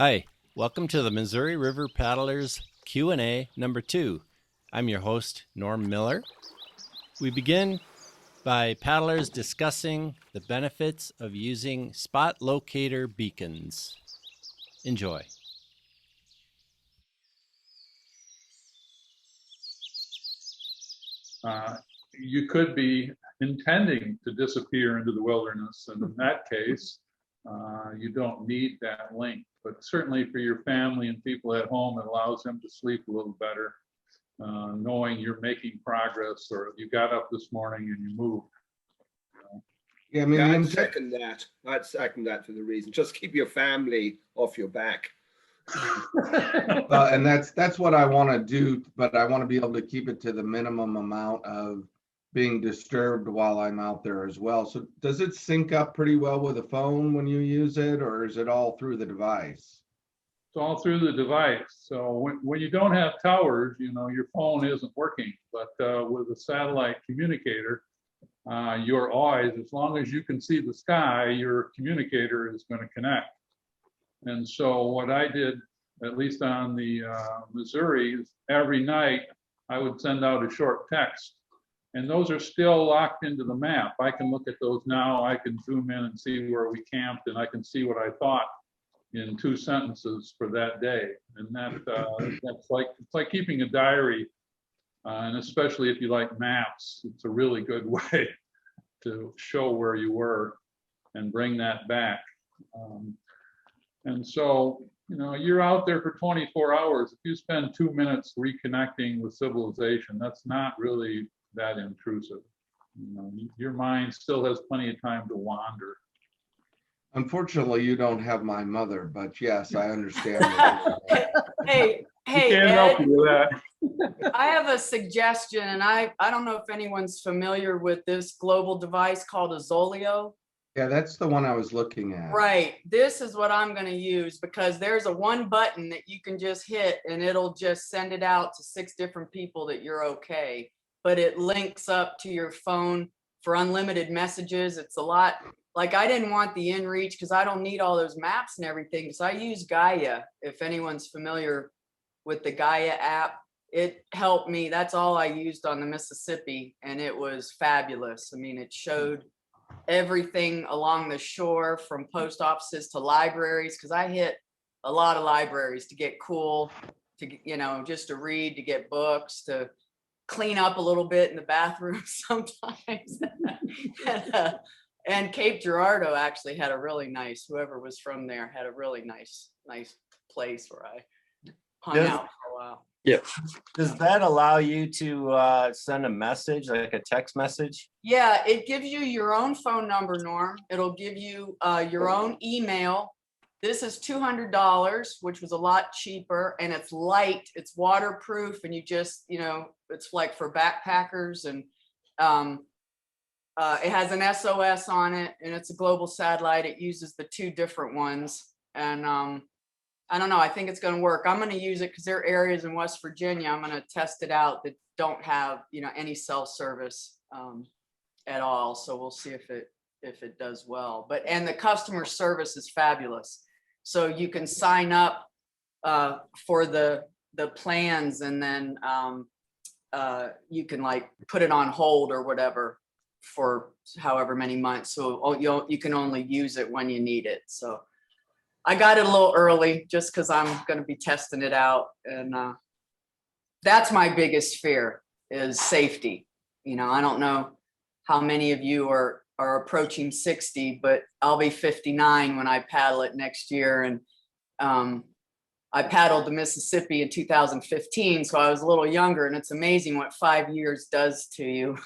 Hi, welcome to the Missouri River Paddlers Q&A number 2. I'm your host, Norm Miller. We begin by paddlers discussing the benefits of using spot locator beacons. Enjoy. You could be intending to disappear into the wilderness, and in that case, you don't need that link. But certainly for your family and people at home, it allows them to sleep a little better, knowing you're making progress, or you got up this morning and you moved. Yeah, I mean, I'd second that. I'd second that for the reason. Just keep your family off your back. And that's what I want to do, but I want to be able to keep it to the minimum amount of being disturbed while I'm out there as well. So does it sync up pretty well with the phone when you use it, or is it all through the device? It's all through the device. So when you don't have towers, your phone isn't working. But with a satellite communicator, your eyes, as long as you can see the sky, your communicator is going to connect. And so what I did, at least on the Missouri, is every night I would send out a short text. And those are still locked into the map. I can look at those now. I can zoom in and see where we camped, and I can see what I thought in 2 sentences for that day. And that's like keeping a diary. And especially if you like maps, it's a really good way to show where you were and bring that back. And so, you're out there for 24 hours. If you spend 2 minutes reconnecting with civilization, that's not really that intrusive. Your mind still has plenty of time to wander. Unfortunately, you don't have my mother, but yes, I understand. Hey, Can't help you with that. I have a suggestion, and I don't know if anyone's familiar with this global device called Azoleo. Yeah, that's the one I was looking at. Right. This is what I'm going to use, because there's a one button that you can just hit and it'll just send it out to 6 different people that you're okay. But it links up to your phone for unlimited messages. It's a lot. Like, I didn't want the inReach because I don't need all those maps and everything, because I use Gaia. If anyone's familiar with the Gaia app, it helped me. That's all I used on the Mississippi, and it was fabulous. I mean, it showed everything along the shore, from post offices to libraries, because I hit a lot of libraries to get cool, to just to read, to get books, to clean up a little bit in the bathroom sometimes. And Cape Girardeau actually had a really nice, whoever was from there had a really nice place where I hung out for a while. Yeah. Does that allow you to send a message, like a text message? Yeah, it gives you your own phone number, Norm. It'll give you your own email. This is $200, which was a lot cheaper, and it's light, it's waterproof, and you just, it's like for backpackers, and it has an SOS on it, and it's a global satellite. It uses the 2 different ones, and I don't know, I think it's going to work. I'm going to use it because there are areas in West Virginia I'm going to test it out that don't have, any cell service at all. So we'll see if it does well. And the customer service is fabulous. So you can sign up for the plans, and then you can like put it on hold or whatever for however many months. So you can only use it when you need it. So I got it a little early just because I'm going to be testing it out. And that's my biggest fear, is safety. I don't know how many of you are approaching 60, but I'll be 59 when I paddle it next year. And I paddled the Mississippi in 2015, so I was a little younger, and it's amazing what 5 years does to you.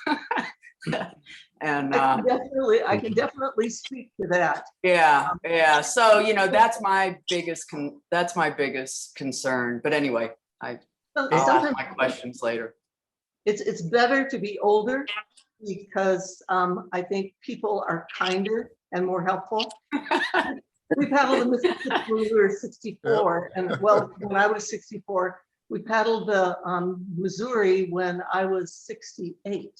And I can definitely speak to that. Yeah. So that's my biggest concern. But anyway, I'll ask my questions later. It's better to be older, because I think people are kinder and more helpful. We paddled the Mississippi when we were 64, and when I was 64, we paddled the Missouri when I was 68.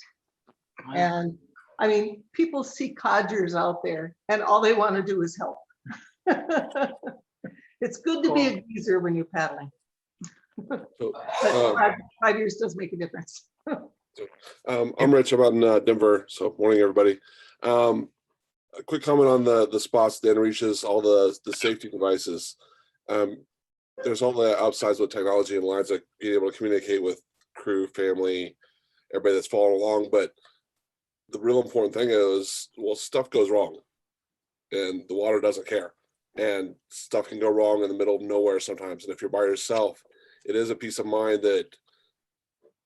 Wow. And I mean, people see codgers out there, and all they want to do is help. It's good to be a geezer when you're paddling. So, But 5 years does make a difference. I'm Rich. I'm out in Denver. So morning, everybody. A quick comment on the spots, the inReaches, all the safety devices. There's all the outsides with technology and lines, like being able to communicate with crew, family, everybody that's following along. But the real important thing is, well, stuff goes wrong and the water doesn't care, and stuff can go wrong in the middle of nowhere sometimes. And if you're by yourself, it is a peace of mind that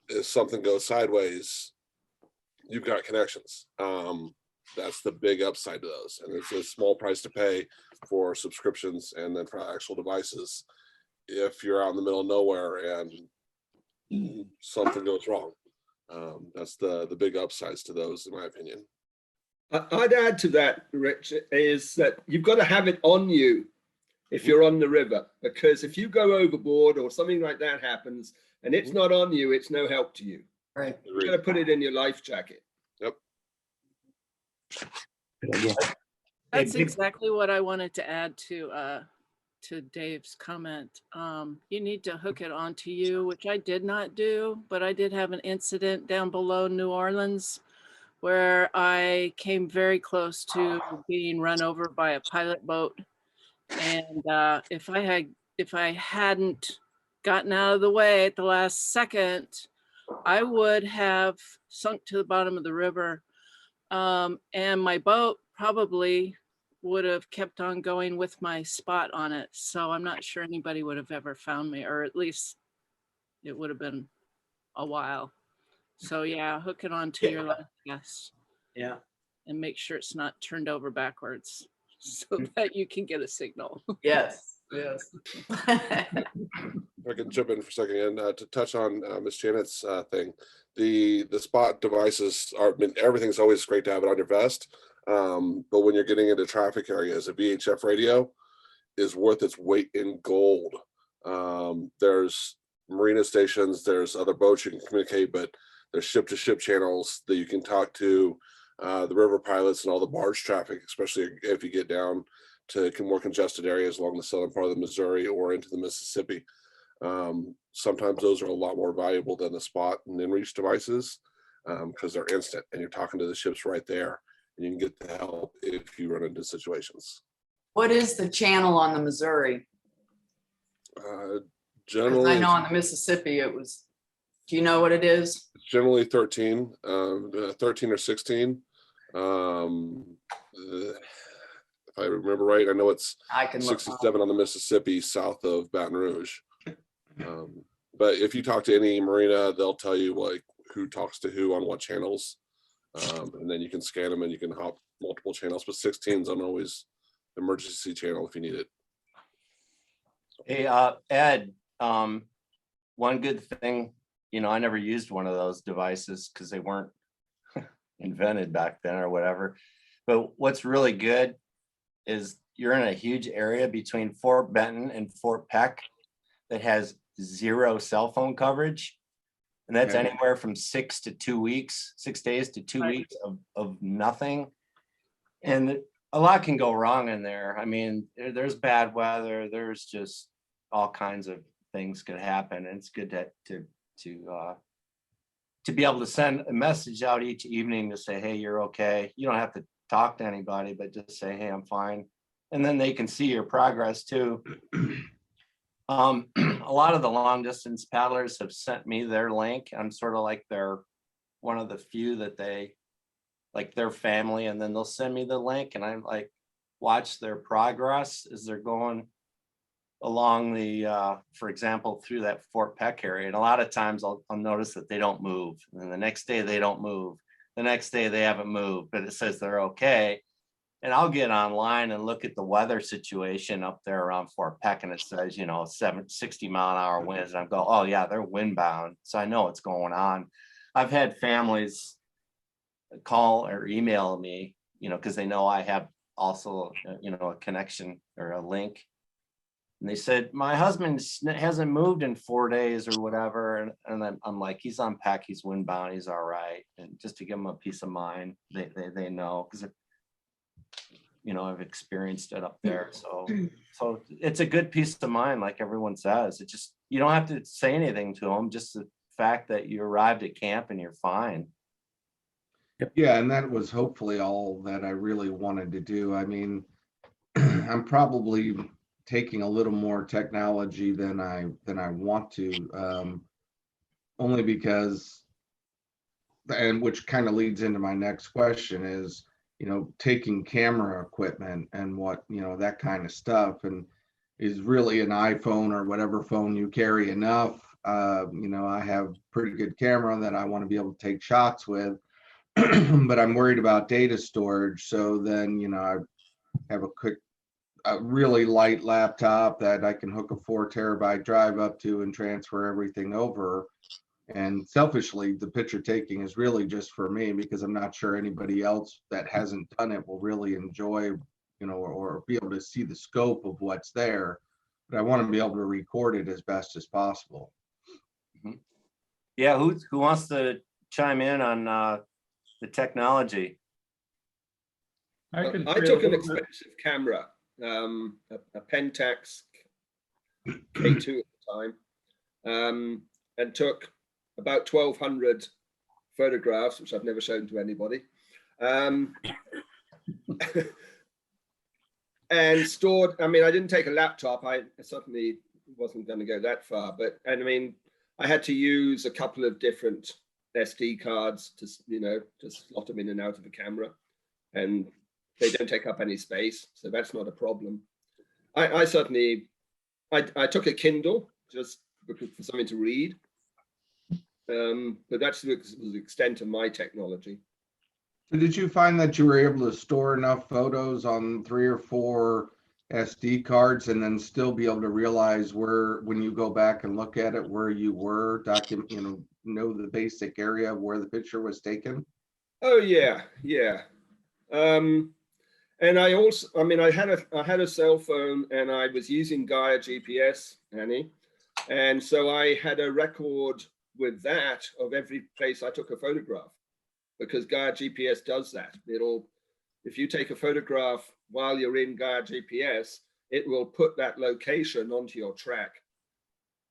if something goes sideways, you've got connections. That's the big upside to those. And it's a small price to pay for subscriptions and then for actual devices if you're out in the middle of nowhere and something goes wrong. That's the big upsides to those, in my opinion. I'd add to that, Rich, is that you've got to have it on you if you're on the river, because if you go overboard or something like that happens and it's not on you, it's no help to you. Right. You've got to put it in your life jacket. Yep. That's exactly what I wanted to add to Dave's comment. You need to hook it onto you, which I did not do, but I did have an incident down below New Orleans where I came very close to being run over by a pilot boat. And if I hadn't gotten out of the way at the last second, I would have sunk to the bottom of the river. And my boat probably would have kept on going with my spot on it. So I'm not sure anybody would have ever found me, or at least it would have been a while. So yeah, hook it onto your life vest. Yeah. And make sure it's not turned over backwards so that you can get a signal. Yes, yes. If I can jump in for a second and to touch on Miss Janet's thing, the spot devices are, I mean, everything's always great to have it on your vest. But when you're getting into traffic areas, a VHF radio is worth its weight in gold. There's marina stations, there's other boats you can communicate, but there's ship-to-ship channels that you can talk to the river pilots and all the barge traffic, especially if you get down to more congested areas along the southern part of the Missouri or into the Mississippi. Sometimes those are a lot more valuable than the spot and inReach devices because they're instant and you're talking to the ships right there and you can get the help if you run into situations. What is the channel on the Missouri? 'Cause Generally, I know on the Mississippi it was, do you know what it is? it's generally 13 or 16. If I remember right, I know it's I can look. 67 on the Mississippi south of Baton Rouge. But if you talk to any marina, they'll tell you like who talks to who on what channels. And then you can scan them and you can hop multiple channels, but 16's on always emergency channel if you need it. Hey, Ed, one good thing, I never used one of those devices because they weren't invented back then or whatever. But what's really good is you're in a huge area between Fort Benton and Fort Peck that has 0 cell phone coverage. And that's anywhere from 6 to 2 weeks, 6 days to 2 weeks of nothing. And a lot can go wrong in there. I mean, there's bad weather. There's just all kinds of things could happen. And it's good to be able to send a message out each evening to say, hey, you're okay. You don't have to talk to anybody, but just say, hey, I'm fine. And then they can see your progress too. A lot of the long distance paddlers have sent me their link. I'm sort of like one of the few that they like their family, and then they'll send me the link and I like watch their progress as they're going along the, for example, through that Fort Peck area. And a lot of times I'll notice that they don't move. And then the next day they don't move. The next day they haven't moved, but it says they're okay. And I'll get online and look at the weather situation up there around Fort Peck, and it says, 60 mile an hour winds. And I go, oh yeah, they're windbound. So I know what's going on. I've had families call or email me, because they know I have also, a connection or a link. And they said, my husband hasn't moved in 4 days or whatever. And I'm like, he's on Peck, he's windbound, he's all right. And just to give them a peace of mind, they know, because I've experienced it up there. So it's a good peace of mind, like everyone says. It just, you don't have to say anything to them, just the fact that you arrived at camp and you're fine. Yeah, and that was hopefully all that I really wanted to do. I mean, I'm probably taking a little more technology than I want to, only because, and which kind of leads into my next question is, taking camera equipment and what, that kind of stuff, and is really an iPhone or whatever phone you carry enough? I have pretty good camera that I want to be able to take shots with, but I'm worried about data storage. So then, I have a really light laptop that I can hook a 4 terabyte drive up to and transfer everything over. And selfishly, the picture taking is really just for me, because I'm not sure anybody else that hasn't done it will really enjoy, or be able to see the scope of what's there. But I want to be able to record it as best as possible. Yeah, who wants to chime in on the technology? I I say took a an little bit- expensive camera, a Pentax K2 at the time, and took about 1,200 photographs, which I've never shown to anybody, and stored. I mean, I didn't take a laptop. I certainly wasn't going to go that far, I mean, I had to use a couple of different SD cards to slot them in and out of the camera, and they don't take up any space, so that's not a problem. I certainly took a Kindle just for something to read, but that's the extent of my technology. So did you find that you were able to store enough photos on 3 or 4 SD cards and then still be able to realize where, when you go back and look at it, where you were, know the basic area of where the picture was taken? Oh yeah. And I also, I had a cell phone, and I was using Gaia GPS, Annie, and so I had a record with that of every place I took a photograph, because Gaia GPS does that. If you take a photograph while you're in Gaia GPS, it will put that location onto your track.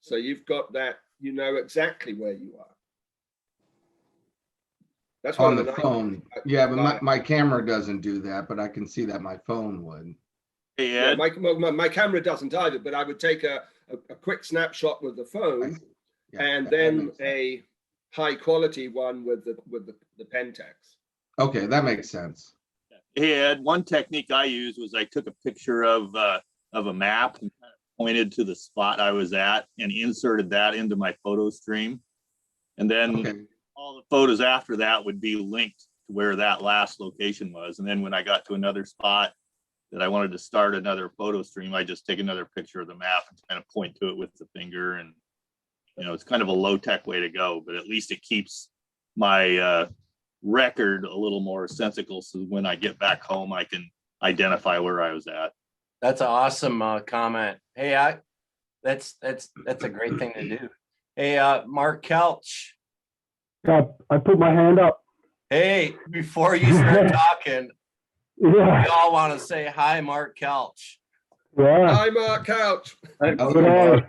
So you've got that, exactly where you are. That's on the phone. Yeah, but my camera doesn't do that, but I can see that my phone would. Hey, Yeah, Ed. my camera doesn't either, but I would take a quick snapshot with the phone, Yeah, and that then makes sense. a high quality one with the Pentax. Okay, that makes sense. Hey, Ed, one technique I used was I took a picture of a map and kind of pointed to the spot I was at and inserted that into my photo stream. And then Okay. all the photos after that would be linked to where that last location was. And then when I got to another spot that I wanted to start another photo stream, I just take another picture of the map and kind of point to it with the finger. And, it's kind of a low tech way to go, but at least it keeps my record a little more sensical. So when I get back home, I can identify where I was at. That's an awesome comment. Hey, that's a great thing to do. Hey, Mark Kalch. Yeah, I put my hand up. Hey, before you start talking, Yeah. we all want to say hi, Mark Kalch. Yeah. Hi, Mark Couch. Good.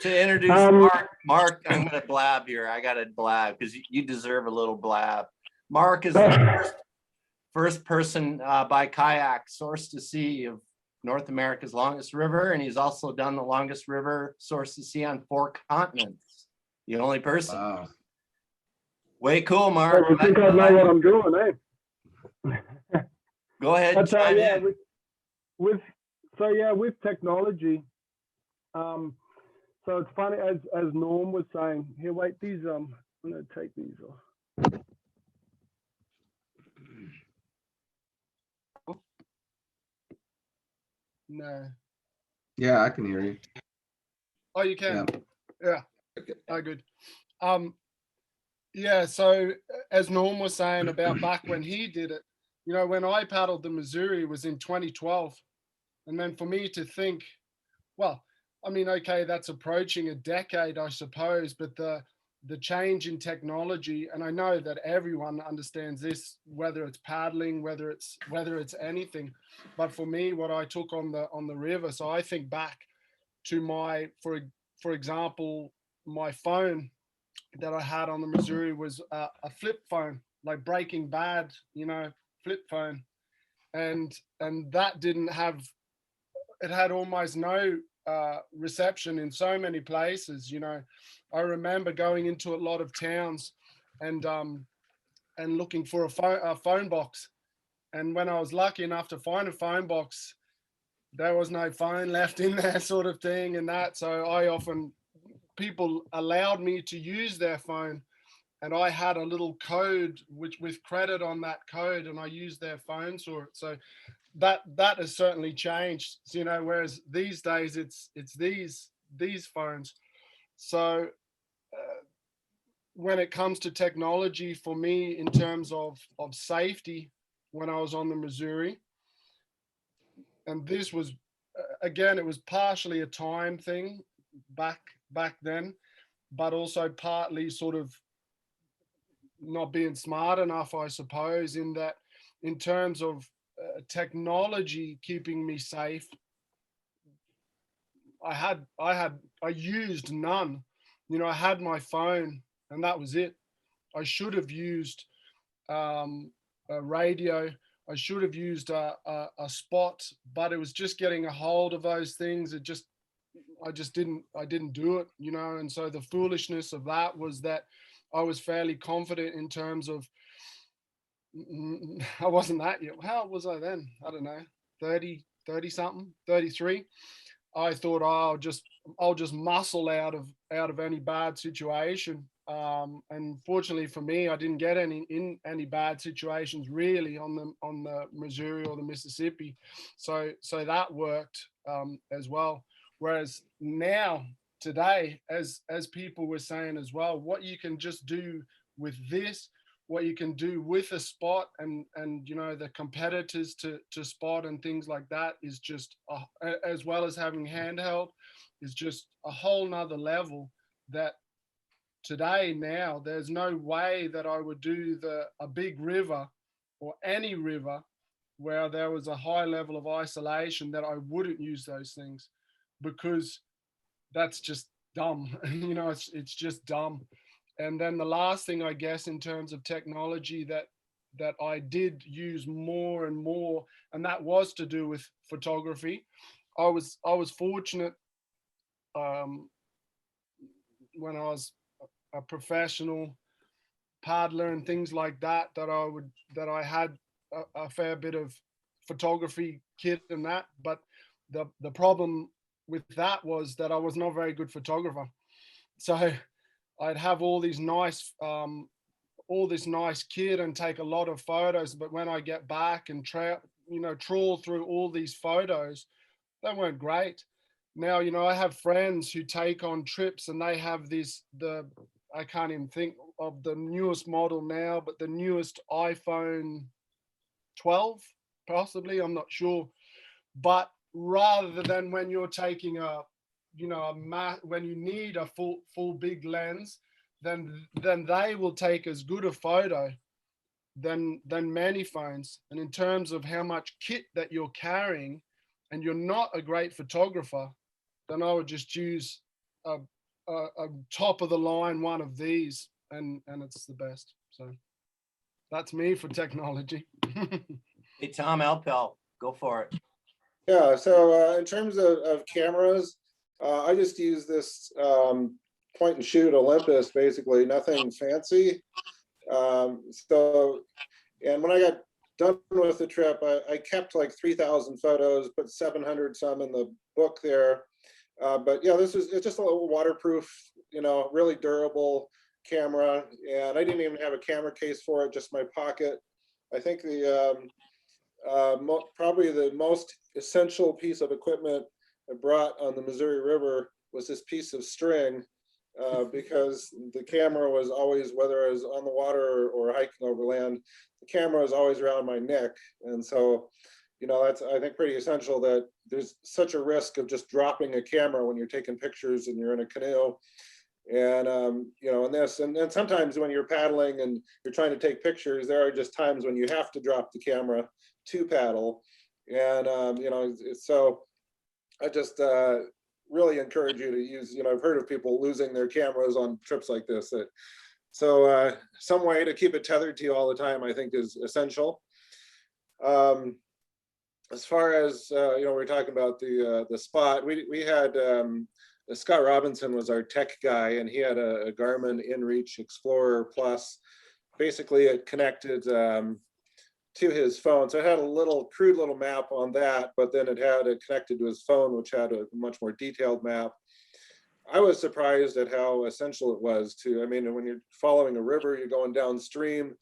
To introduce Mark, I'm going to blab here. I got to blab because you deserve a little blab. Mark is the first person by kayak source to sea of North America's longest river, and he's also done the longest river source to sea on 4 continents. The only person. Wow. Way cool, Mark. I think I know what I'm doing, eh? Go ahead. But Chime yeah, in. with technology, so it's funny, as Norm was saying. Here, wait, these I'm gonna take these off. No. Yeah, I can hear you. Oh, you can. Yeah. Okay. Oh, good. Yeah. So as Norm was saying about back when he did it, when I paddled the Missouri was in 2012, and then for me to think, well, okay, that's approaching a decade, I suppose, but the the change in technology, and I know that everyone understands this, whether it's paddling, whether it's anything, but for me, what I took on the river, so I think back to my, for example, my phone that I had on the Missouri was a flip phone, like Breaking Bad, flip phone, and that didn't have, it had almost no reception in so many places. I remember going into a lot of towns and looking for a phone box, and when I was lucky enough to find a phone box, there was no phone left in there, sort of thing, and that. So people allowed me to use their phone, and I had a little code with credit on that code, and I used their phone for it. So that has certainly changed, whereas these days it's these phones. So when it comes to technology, for me, in terms of safety, when I was on the Missouri, and this was, again, it was partially a time thing back then, but also partly sort of not being smart enough, I suppose, in that, in terms of technology keeping me safe, I used none. I had my phone and that was it. I should have used a radio. I should have used a spot, but it was just getting a hold of those things. I didn't do it, and so the foolishness of that was that I was fairly confident in terms of, I wasn't that young. How old was I then? I don't know, 30 something, 33. I thought, oh, I'll just muscle out of any bad situation. And fortunately for me, I didn't get in any bad situations really on the Missouri or the Mississippi. So that worked as well. Whereas now, today, as people were saying as well, what you can just do with this, what you can do with a spot and the competitors to spot and things like that is just, as well as having handheld, is just a whole nother level that today, now, there's no way that I would do a big river or any river where there was a high level of isolation that I wouldn't use those things, because that's just dumb. It's just dumb. And then the last thing, I guess, in terms of technology that I did use more and more, and that was to do with photography. I was fortunate when I was a professional paddler and things like that I had a fair bit of photography kit and that. But the problem with that was that I was not a very good photographer. So I'd have all this nice kit and take a lot of photos, but when I get back and trawl through all these photos, they weren't great. Now, I have friends who take on trips and they have I can't even think of the newest model now, but the newest iPhone 12, possibly, I'm not sure. But rather than when you're taking when you need a full big lens, then they will take as good a photo than many phones. And in terms of how much kit that you're carrying, and you're not a great photographer, then I would just use a top of the line one of these, and it's the best. So that's me for technology. Hey, Tom Alpel, go for it. Yeah, so in terms of cameras, I just use this point and shoot Olympus, basically, nothing fancy. And when I got done with the trip, I kept like 3,000 photos, put 700 some in the book there. But yeah, it's just a little waterproof, really durable camera. And I didn't even have a camera case for it, just my pocket. I think probably the most essential piece of equipment I brought on the Missouri River was this piece of string, because the camera was always, whether I was on the water or hiking over land, the camera was always around my neck. And so, that's, I think, pretty essential, that there's such a risk of just dropping a camera when you're taking pictures and you're in a canoe. And, you know, and this, and then sometimes when you're paddling and you're trying to take pictures, there are just times when you have to drop the camera to paddle. And, you know, so I just really encourage you to use, you know, I've heard of people losing their cameras on trips like this. So some way to keep it tethered to you all the time, I think, is essential. As far as, you know, we're talking about the spot, we had, Scott Robinson was our tech guy, and he had a Garmin InReach Explorer Plus. Basically, it connected to his phone. So it had a little crude little map on that, but then it had it connected to his phone, which had a much more detailed map. I was surprised at how essential it was to, I mean, when you're following a river, you're going downstream,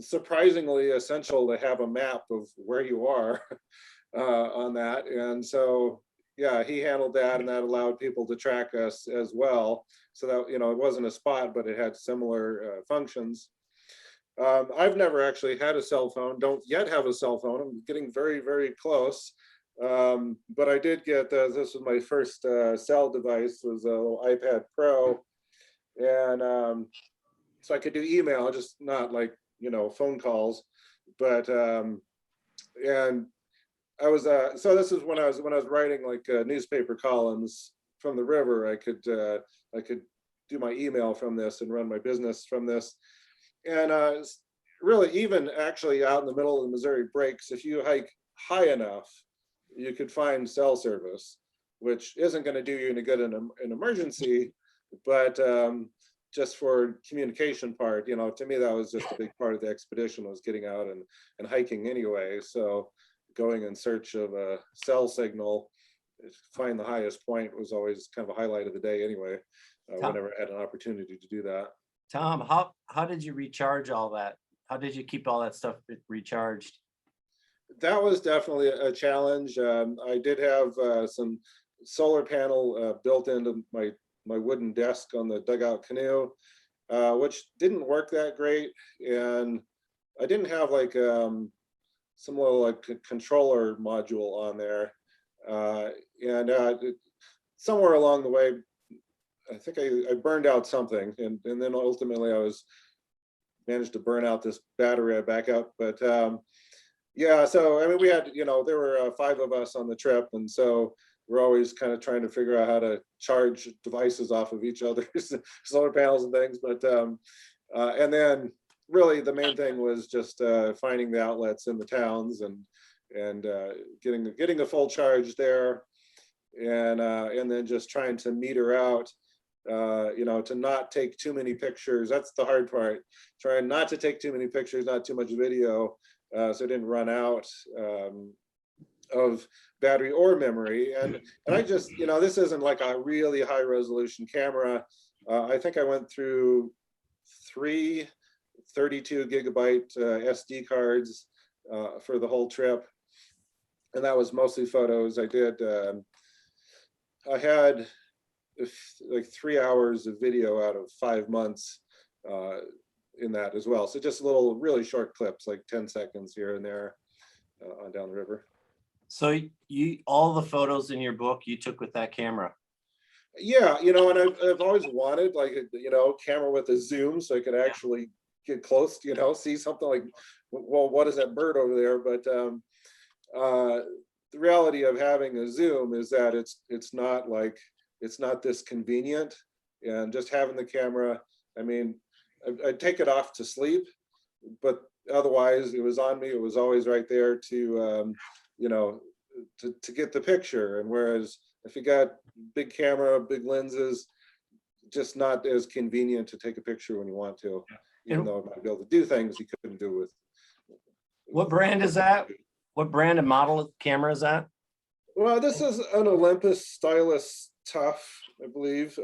surprisingly essential to have a map of where you are on that. And so, yeah, he handled that, and that allowed people to track us as well. So that, you know, it wasn't a spot, but it had similar functions. I've never actually had a cell phone, don't yet have a cell phone. I'm getting very, very close. But I did get, this was my first cell device, was a little iPad Pro. And so I could do email, just not like, you know, phone calls. But, and I was, so this is when I was writing like newspaper columns from the river. I could do my email from this and run my business from this. And really, even actually out in the middle of the Missouri breaks, if you hike high enough, you could find cell service, which isn't going to do you any good in an emergency, but just for communication part, you know, to me, that was just a big part of the expedition, was getting out and hiking anyway. So going in search of a cell signal, find the highest point, was always kind of a highlight of the day anyway, whenever I had an opportunity to do that. Tom, how did you recharge all that? How did you keep all that stuff recharged? That was definitely a challenge. I did have some solar panel built into my wooden desk on the dugout canoe, which didn't work that great. And I didn't have like some little like controller module on there. Somewhere along the way, I think I burned out something, and then ultimately I managed to burn out this battery I back up. But yeah, so I mean, we had, you know, there were 5 of us on the trip, and so we're always kind of trying to figure out how to charge devices off of each other's solar panels and things. But and then really the main thing was just finding the outlets in the towns and getting a full charge there, and then just trying to meter out, you know, to not take too many pictures. That's the hard part. Trying not to take too many pictures, not too much video, so it didn't run out of battery or memory. And I just, you know, this isn't like a really high resolution camera. I think I went through 3 32 gigabyte SD cards for the whole trip, and that was mostly photos. I had like 3 hours of video out of 5 months in that as well. So just little really short clips, like 10 seconds here and there on down the river. So all the photos in your book you took with that camera? Yeah, you know, and I've always wanted like a, you know, camera with a zoom so I could actually get close, you know, see something like, well, what is that bird over there? But the reality of having a zoom is that it's not this convenient, and just having the camera, I mean, I'd take it off to sleep, but otherwise it was on me. It was always right there to, you know, to get the picture. And whereas if you got big camera, big lenses, just not as convenient to take a picture when you want to, even though I might be able to do things you couldn't do with. What brand is that? What brand and model of camera is that? Well, this is an Olympus Stylus Tough, I believe.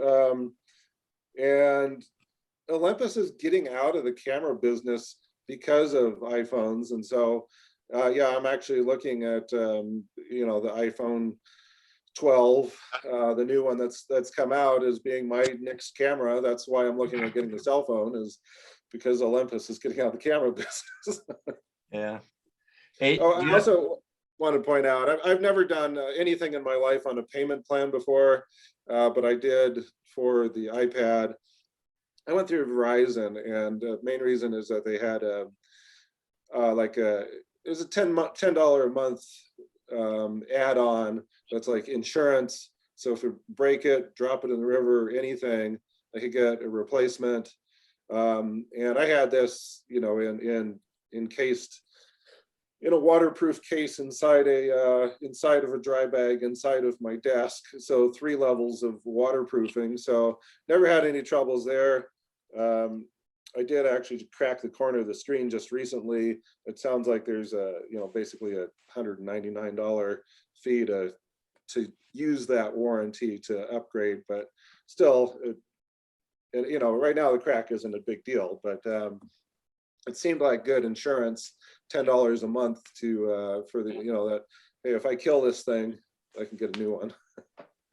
And Olympus is getting out of the camera business because of iPhones. And so, yeah, I'm actually looking at, you know, the iPhone 12, the new one that's come out, as being my next camera. That's why I'm looking at getting the cell phone, is because Olympus is getting out of the camera business. Yeah. Hey, oh, want to point out, I've never done anything in my life on a payment plan before, but I did for the iPad. I went through Verizon, and the main reason is that they had it was a $10 a month add-on that's like insurance. So if you break it, drop it in the river, anything, I could get a replacement. And I had this, encased in a waterproof case inside of a dry bag inside of my desk. So 3 levels of waterproofing. So never had any troubles there. I did actually crack the corner of the screen just recently. It sounds like there's basically a $199 fee to use that warranty to upgrade, but still, right now the crack isn't a big deal, but it seemed like good insurance, $10 a month for the, that, hey, if I kill this thing, I can get a new one.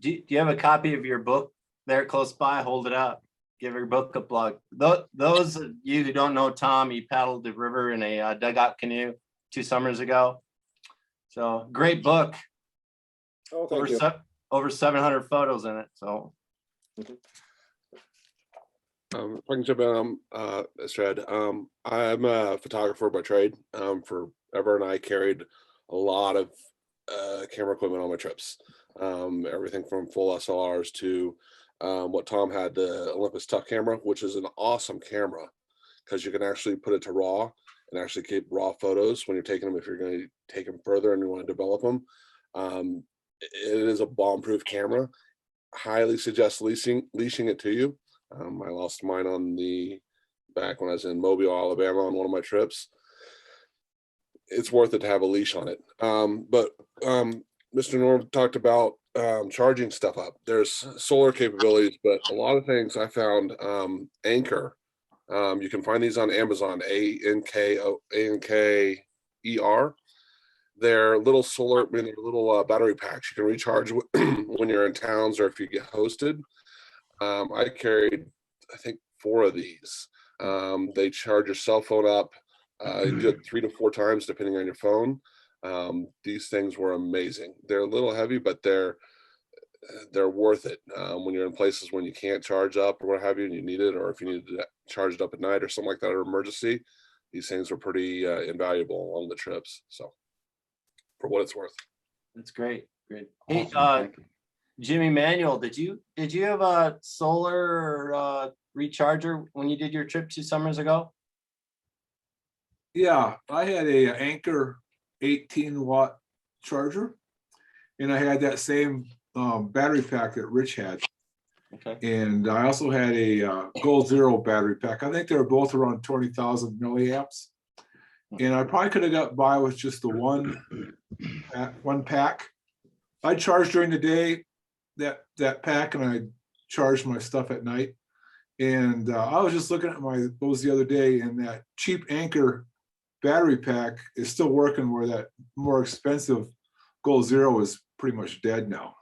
Do you have a copy of your book there close by? Hold it up. Give your book a plug. Those of you who don't know Tom, he paddled the river in a dugout canoe 2 summers ago. So great book. Oh, thank you. Over 700 photos in it. So. If I can jump in, Fred, I'm a photographer by trade. Forever, and I carried a lot of camera equipment on my trips. Everything from full SLRs to what Tom had, the Olympus Tuck camera, which is an awesome camera because you can actually put it to RAW and actually keep RAW photos when you're taking them, if you're going to take them further and you want to develop them. It is a bomb-proof camera. Highly suggest leashing it to you. I lost mine back when I was in Mobile, Alabama on one of my trips. It's worth it to have a leash on it. But Mr. Norm talked about charging stuff up. There's solar capabilities, but a lot of things I found, Anchor. You can find these on Amazon, ANKER. They're little little battery packs. You can recharge when you're in towns or if you get hosted. I carried, I think, 4 of these. They charge your cell phone up. You do it 3 to 4 times depending on your phone. These things were amazing. They're a little heavy, but they're worth it when you're in places when you can't charge up or what have you, and you need it, or if you need to charge it up at night or something like that, or emergency. These things are pretty invaluable along the trips. So, for what it's worth. That's great. Hey, Jimmy Emanuel, did you have a solar recharger when you did your trip 2 summers ago? Yeah, I had a Anchor 18-watt charger, and I had that same battery pack that Rich had. Okay. And I also had a Gold Zero battery pack. I think they were both around 20,000 milliamps. And I probably could have got by with just the one pack. I charged during the day that pack, and I charged my stuff at night. And I was just looking at those the other day, and that cheap Anchor battery pack is still working, where that more expensive Gold Zero is pretty much dead now.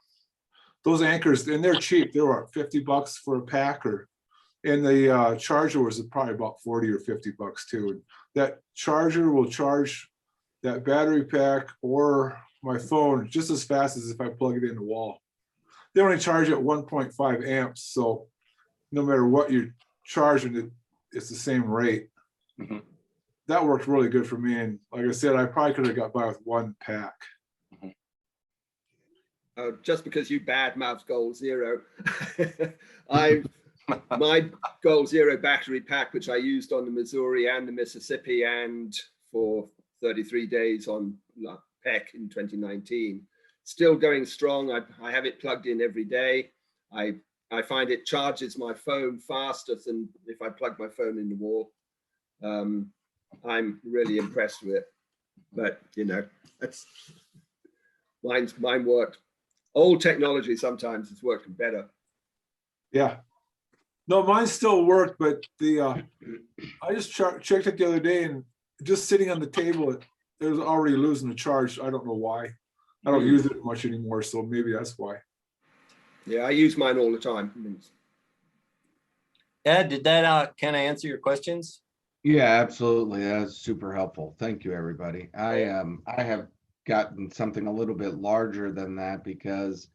Those Anchors, and they're cheap. They were $50 for a pack, and the charger was probably about 40 or 50 bucks too. And that charger will charge that battery pack or my phone just as fast as if I plug it in the wall. They only charge at 1.5 amps, so no matter what you're charging, it's the same rate. Mm-hmm. That worked really good for me, and like I said, I probably could have got by with one pack. Just because you badmouth Gold Zero, my Gold Zero battery pack, which I used on the Missouri and the Mississippi, and for 33 days on PEC in 2019, still going strong. I have it plugged in every day. I find it charges my phone faster than if I plug my phone in the wall. I'm really impressed with it, but that's mine worked. Old technology sometimes is working better. Yeah. No, mine still worked, but I just checked it the other day, and just sitting on the table, it was already losing the charge. I don't know why. I don't use it much anymore, so maybe that's why. Yeah, I use mine all the time. Ed, did that kind of answer your questions? Yeah, absolutely. That's super helpful. Thank you, everybody. I have gotten something a little bit larger than that because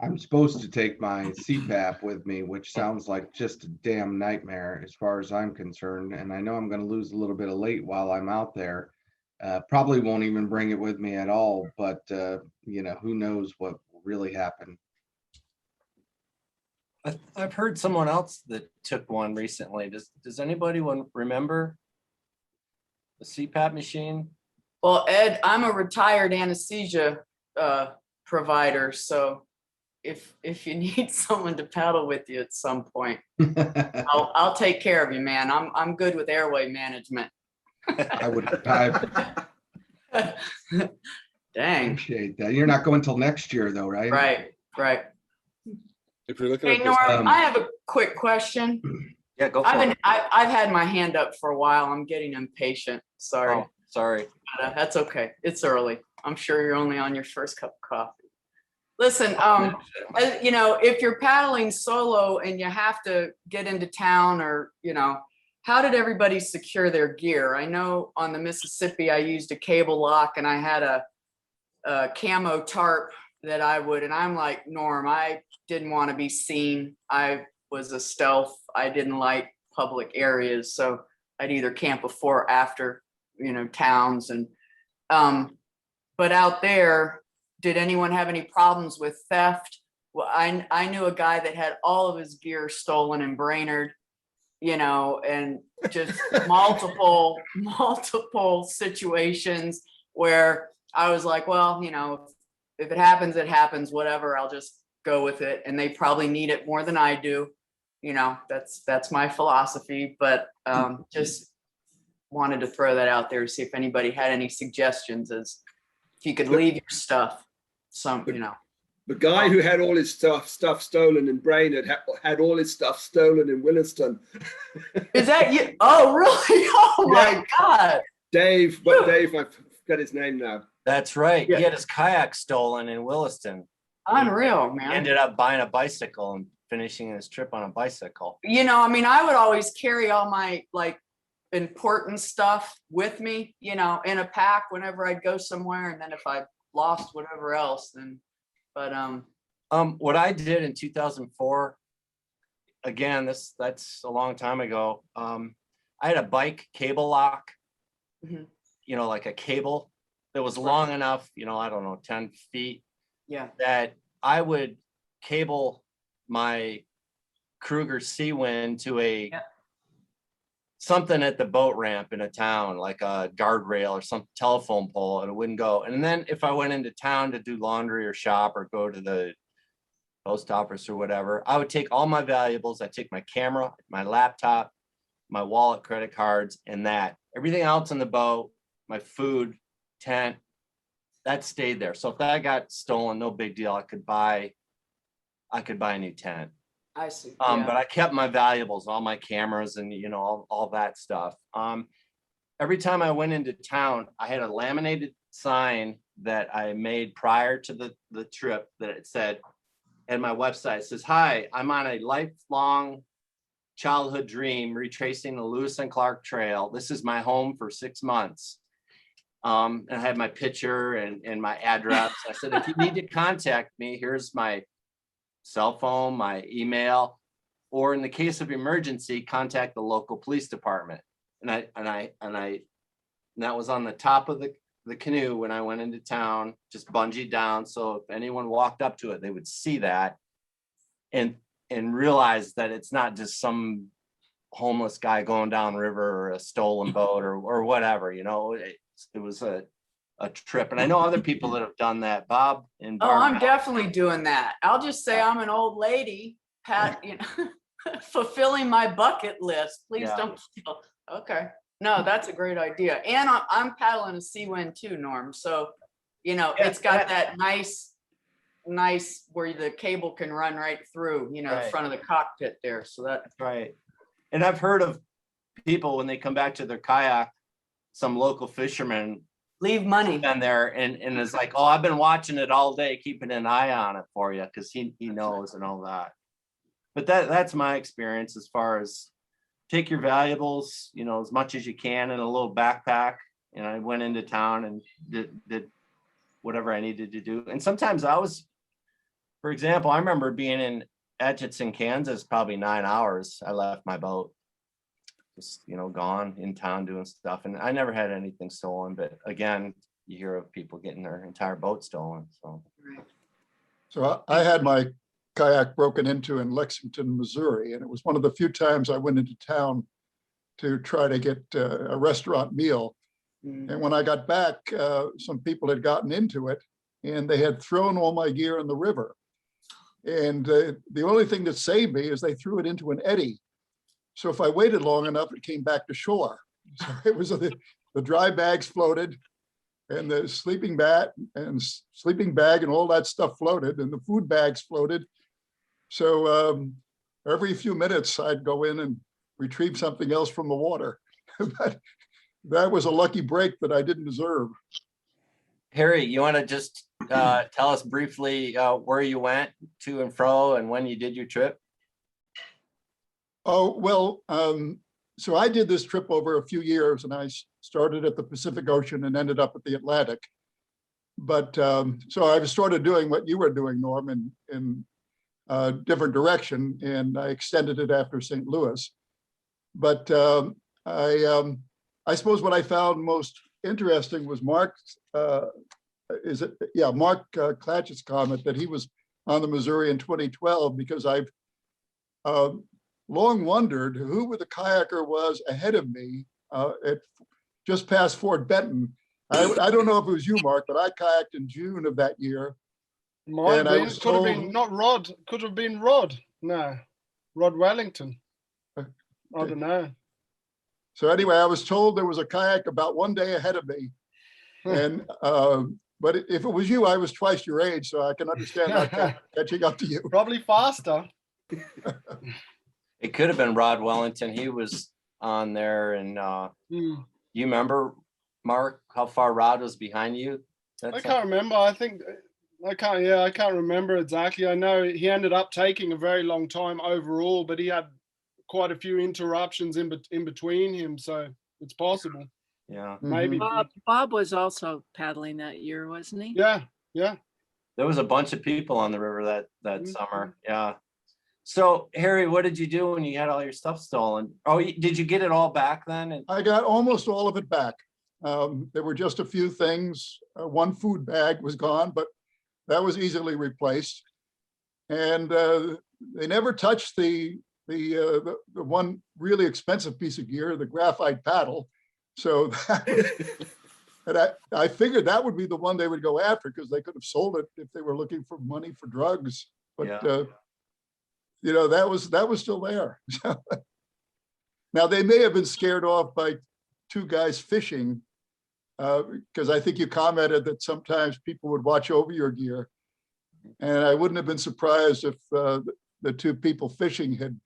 I'm supposed to take my CPAP with me, which sounds like just a damn nightmare as far as I'm concerned. And I know I'm going to lose a little bit of weight while I'm out there. Probably won't even bring it with me at all, but who knows what will really happen. I've heard someone else that took one recently. Does anybody remember the CPAP machine? Well, Ed, I'm a retired anesthesia provider, so if you need someone to paddle with you at some point, I'll take care of you, man. I'm good with airway management. I would Dang. appreciate that. You're not going till next year though, right? Right. If you're looking Hey, at this, Norm, I have a quick question. Yeah, go for it. I've had my hand up for a while. I'm getting impatient. Sorry. Oh, sorry. That's okay. It's early. I'm sure you're only on your first cup of coffee. Listen, if you're paddling solo and you have to get into town or, how did everybody secure their gear? I know on the Mississippi, I used a cable lock and I had a camo tarp that and I'm like, Norm, I didn't want to be seen. I was a stealth. I didn't like public areas. So I'd either camp before or after, towns. And, but out there, did anyone have any problems with theft? Well, I knew a guy that had all of his gear stolen in Brainerd, and just multiple situations where I was like, well, if it happens, it happens, whatever, I'll just go with it. And they probably need it more than I do. That's my philosophy, but just wanted to throw that out there to see if anybody had any suggestions as if you could leave your stuff. The guy who had all his stuff stolen in Brainerd had all his stuff stolen in Williston. Is that you? Oh, really? Oh my God. Dave, I forgot his name now. That's right. Yeah. He had his kayak stolen in Williston. Unreal, man. He ended up buying a bicycle and finishing his trip on a bicycle. I would always carry all my important stuff with me, in a pack whenever I'd go somewhere. And then if I lost whatever else, then, what I did in 2004, again, that's a long time ago. I had a bike cable lock, like a cable that was long enough, I don't know, 10 feet. Yeah. That I would cable my Kruger Seawind to something at the boat ramp in a town, like a guardrail or some telephone pole, and it wouldn't go. And then if I went into town to do laundry or shop or go to the post office or whatever, I would take all my valuables. I'd take my camera, my laptop, my wallet, credit cards, and everything else on the boat, my food, tent, that stayed there. So if that got stolen, no big deal. I could buy a new tent. I see. But I kept my valuables, all my cameras and, all that stuff. Every time I went into town, I had a laminated sign that I made prior to the trip that it said, and my website says, "Hi, I'm on a lifelong childhood dream retracing the Lewis and Clark Trail. This is my home for 6 months." And I had my picture and my address. I said, if you need to contact me, here's my cell phone, my email, or in the case of emergency, contact the local police department. And that was on the top of the canoe when I went into town, just bungeed down. So if anyone walked up to it, they would see that and realize that it's not just some homeless guy going down river or a stolen boat or whatever, it was a trip. And I know other people that have done that, Bob and Barb. Oh, I'm definitely doing that. I'll just say I'm an old lady, fulfilling my bucket list. Please don't steal. Okay. No, that's a great idea. And I'm paddling a Seawind too, Norm. So, it's got that nice where the cable can run right through, the front of the cockpit there. So that's right. And I've heard of people when they come back to their kayak, some local fishermen leave money in there and it's like, oh, I've been watching it all day, keeping an eye on it for you because he knows and all that. But that's my experience as far as take your valuables, as much as you can in a little backpack. And I went into town and did whatever I needed to do. And sometimes for example, I remember being in Atchison, Kansas, probably 9 hours. I left my boat, just, gone in town doing stuff. And I never had anything stolen, but again, you hear of people getting their entire boat stolen, so. So I had my kayak broken into in Lexington, Missouri, and it was one of the few times I went into town to try to get a restaurant meal. And when I got back, some people had gotten into it and they had thrown all my gear in the river. And the only thing that saved me is they threw it into an eddy. So if I waited long enough, it came back to shore. So it was the dry bags floated, and the sleeping bag and all that stuff floated, and the food bags floated. So every few minutes I'd go in and retrieve something else from the water. But that was a lucky break that I didn't deserve. Harry, you want to just tell us briefly where you went to and fro and when you did your trip? Oh, well, so I did this trip over a few years, and I started at the Pacific Ocean and ended up at the Atlantic. But so I started doing what you were doing, Norm, in a different direction, and I extended it after St. Louis. But I suppose what I found most interesting was Mark Kalch's comment that he was on the Missouri in 2012, because I've long wondered who the kayaker was ahead of me at just past Fort Benton. I don't know if it was you, Mark, but I kayaked in June of that year. Might have been, could have been not Rod, could have been Rod. No, Rod Wellington. I don't know. So anyway, I was told there was a kayak about one day ahead of me. And but if it was you, I was twice your age, so I can understand that catching up to you. Probably faster. It could have been Rod Wellington. He was on there, and you remember, Mark, how far Rod was behind you? I can't remember. I can't remember exactly. I know he ended up taking a very long time overall, but he had quite a few interruptions in between him, so it's possible. Yeah, maybe. Bob was also paddling that year, wasn't he? Yeah. There was a bunch of people on the river that summer. Yeah. So Harry, what did you do when you had all your stuff stolen? Oh, did you get it all back then? I got almost all of it back. There were just a few things. One food bag was gone, but that was easily replaced. And they never touched the one really expensive piece of gear, the graphite paddle. So and I figured that would be the one they would go after, because they could have sold it if they were looking for money for drugs. But that was still there. Now they may have been scared off by two guys fishing, because I think you commented that sometimes people would watch over your gear, and I wouldn't have been surprised if the two people fishing had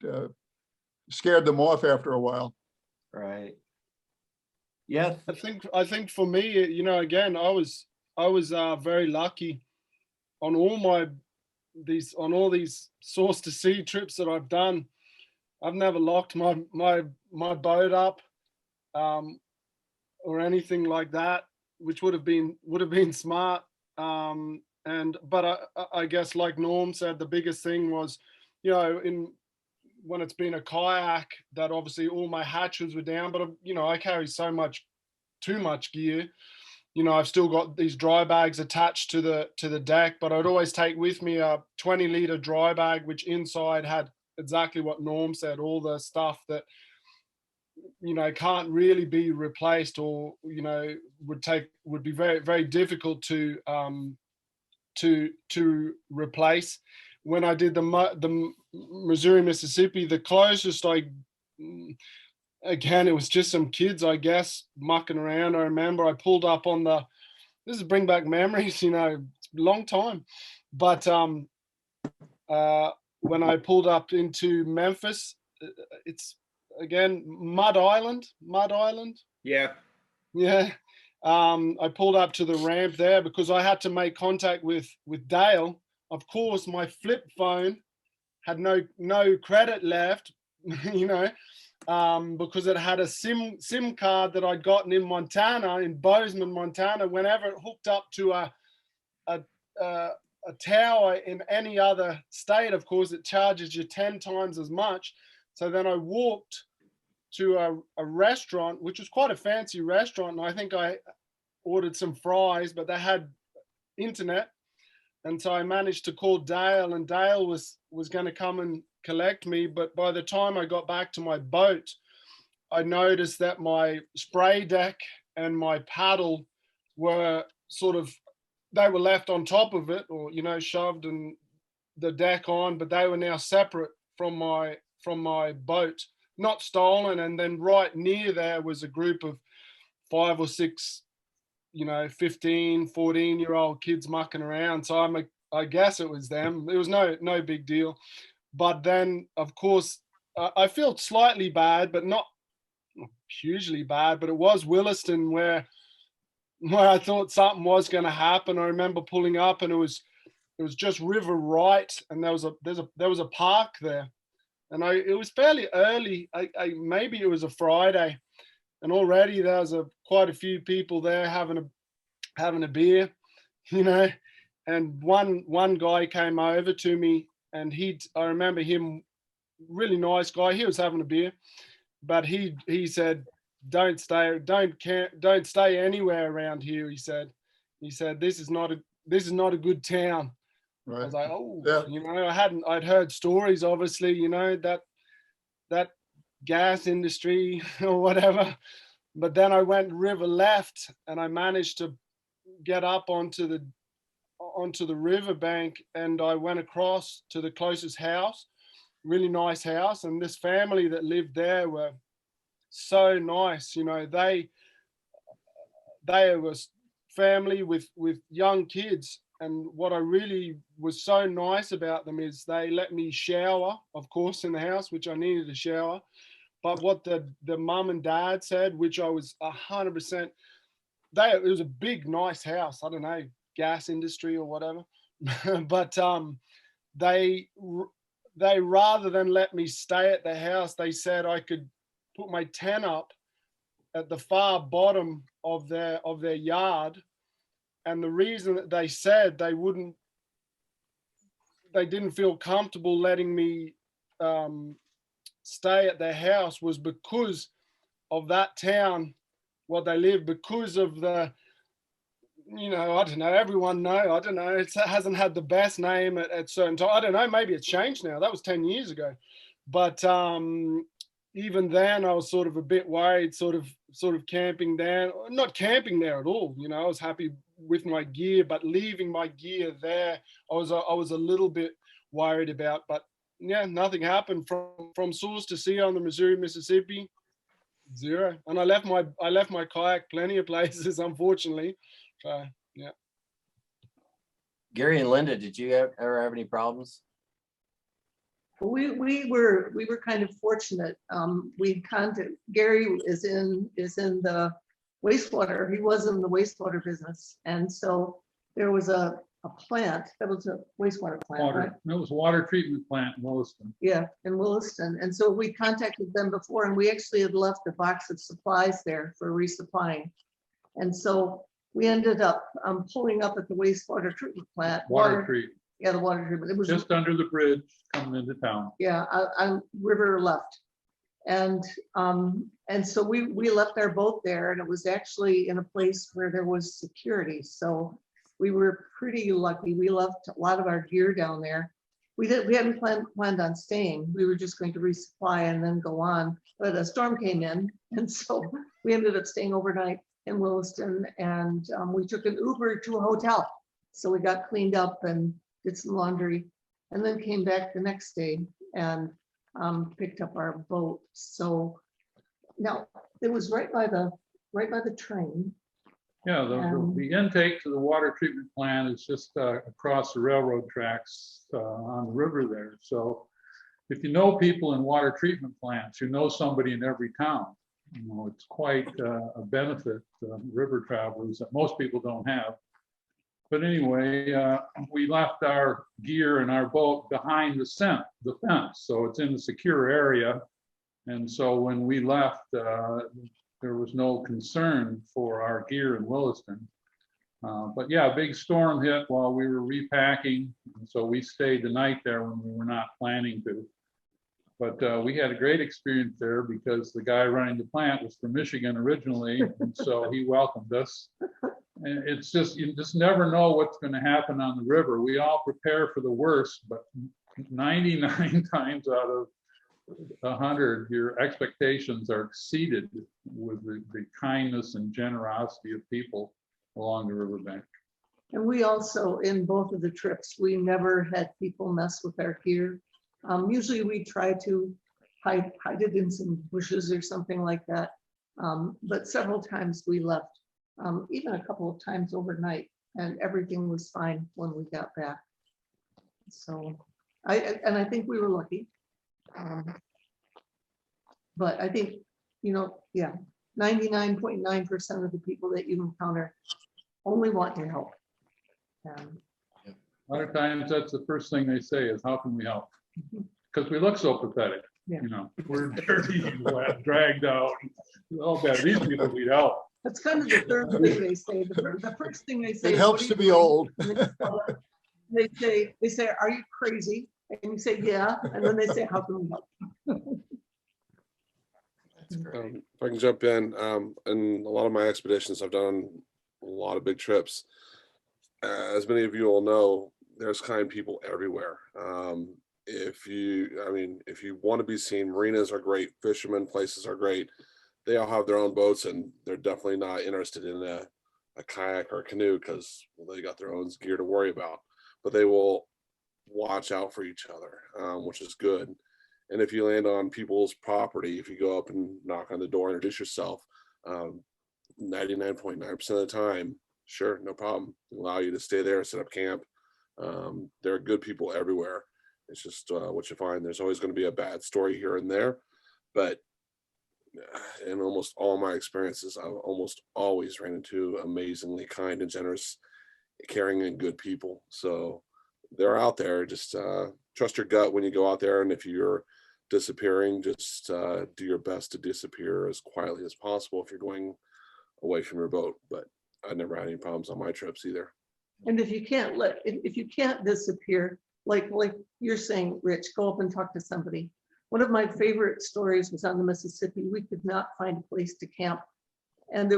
scared them off after a while. Right. Yeah. I think for me, again, I was very lucky on all these source to sea trips that I've done. I've never locked my boat up or anything like that, which would have been smart. But I guess, like Norm said, the biggest thing was, when it's been a kayak, that obviously all my hatches were down, but I carry too much gear. I've still got these dry bags attached to the deck, but I'd always take with me a 20-liter dry bag, which inside had exactly what Norm said, all the stuff that can't really be replaced, or would be very, very difficult to replace. When I did the Missouri, Mississippi, the closest again, it was just some kids, I guess, mucking around. I remember I pulled up on this is bring back memories, it's a long time. But when I pulled up into Memphis, it's again Mud Island. Yeah. I pulled up to the ramp there because I had to make contact with Dale. Of course, my flip phone had no credit left, because it had a SIM card that I'd gotten in Montana, in Bozeman, Montana. Whenever it hooked up to a tower in any other state, of course, it charges you 10 times as much. So then I walked to a restaurant, which was quite a fancy restaurant. And I think I ordered some fries, but they had internet. And so I managed to call Dale, and Dale was going to come and collect me. But by the time I got back to my boat, I noticed that my spray deck and my paddle were they were left on top of it, or, you know, shoved and the deck on, but they were now separate from my boat, not stolen. And then right near there was a group of 5 or 6, you know, 15, 14-year-old kids mucking around. So I guess it was them. It was no big deal. But then, of course, I feel slightly bad, but not hugely bad. But it was Williston where I thought something was going to happen. I remember pulling up, and it was just river right, and there was a park there, and it was fairly early. Maybe it was a Friday, and already there was quite a few people there having a beer, you know. And one guy came over to me, and I remember him, really nice guy. He was having a beer, but he said, don't stay anywhere around here. He said this is not a good town. Right. I was like, oh, yeah. You know, I'd heard stories, obviously, you know, that gas industry or whatever. But then I went river left, and I managed to get up onto the riverbank, and I went across to the closest house, really nice house. And this family that lived there were so nice. You know, they was family with young kids. And what I really was so nice about them is they let me shower, of course, in the house, which I needed a shower. But what the mum and dad said, which I was 100%, it was a big, nice house. I don't know, gas industry or whatever. But they rather than let me stay at the house, they said I could put my tent up at the far bottom of their yard. And the reason that they said they didn't feel comfortable letting me stay at their house was because of that town, what they live, because of the, you know, I don't know, everyone know, I don't know, it hasn't had the best name at certain times. I don't know, maybe it's changed now. That was 10 years ago. But even then I was sort of a bit worried, sort of camping down, not camping there at all. You know, I was happy with my gear, but leaving my gear there, I was a little bit worried about. But yeah, nothing happened from source to sea on the Missouri, Mississippi, zero. And I left my kayak plenty of places, unfortunately. So yeah. Gary and Linda, did you ever have any problems? We were kind of fortunate. Gary is in the wastewater. He was in the wastewater business, and so there was a plant that was a wastewater plant. Right? It was a water treatment plant in Williston. Yeah, in Williston, and so we contacted them before, and we actually had left a box of supplies there for resupplying, and so we ended up pulling up at the wastewater treatment plant. Water treatment. Yeah, the water treatment. It was just under the bridge coming into town. Yeah, on river left. And so we left our boat there, and it was actually in a place where there was security. So we were pretty lucky. We left a lot of our gear down there. We hadn't planned on staying. We were just going to resupply and then go on. But a storm came in, and so we ended up staying overnight in Williston, and we took an Uber to a hotel. So we got cleaned up and did some laundry, and then came back the next day and picked up our boat. So now it was right by the train. Yeah, the intake to the water treatment plant is just across the railroad tracks on the river there. So if you know people in water treatment plants, you know somebody in every town. You know, it's quite a benefit to river travelers that most people don't have. But anyway, we left our gear and our boat behind the fence, so it's in a secure area. And so when we left, there was no concern for our gear in Williston. But yeah, a big storm hit while we were repacking. And so we stayed the night there when we were not planning to. But we had a great experience there because the guy running the plant was from Michigan originally. And so he welcomed us. And it's just, you just never know what's going to happen on the river. We all prepare for the worst, but 99 times out of 100, your expectations are exceeded with the kindness and generosity of people along the riverbank. And we also, in both of the trips, we never had people mess with our gear. Usually we try to hide it in some bushes or something like that. But several times we left, even a couple of times overnight, and everything was fine when we got back. So I think we were lucky. But I think, yeah, 99.9% of the people that you encounter only want to help. A lot of times that's the first thing they say is, how can we help? Because we look so pathetic. Yeah. We're dirty, wet, dragged out. Oh, man, these people need help. That's kind of the third thing they say. The first thing they say It is, helps "What are to you be doing?" old. They say, "Are you crazy?" And you say, "Yeah." And then they say, "How can we help?" If I can jump in a lot of my expeditions, I've done a lot of big trips. As many of you all know, there's kind people everywhere. If you want to be seen, marinas are great, fishermen places are great. They all have their own boats, and they're definitely not interested in a kayak or a canoe because they got their own gear to worry about. But they will watch out for each other, which is good. And if you land on people's property, if you go up and knock on the door, introduce yourself, 99.9% of the time, sure, no problem. Allow you to stay there, set up camp. There are good people everywhere. It's just what you find. There's always going to be a bad story here and there. But in almost all my experiences, I've almost always ran into amazingly kind and generous, caring and good people. So they're out there. Just trust your gut when you go out there. And if you're disappearing, just do your best to disappear as quietly as possible if you're going away from your boat. But I never had any problems on my trips either. And if you can't disappear, like you're saying, Rich, go up and talk to somebody. One of my favorite stories was on the Mississippi. We could not find a place to camp. And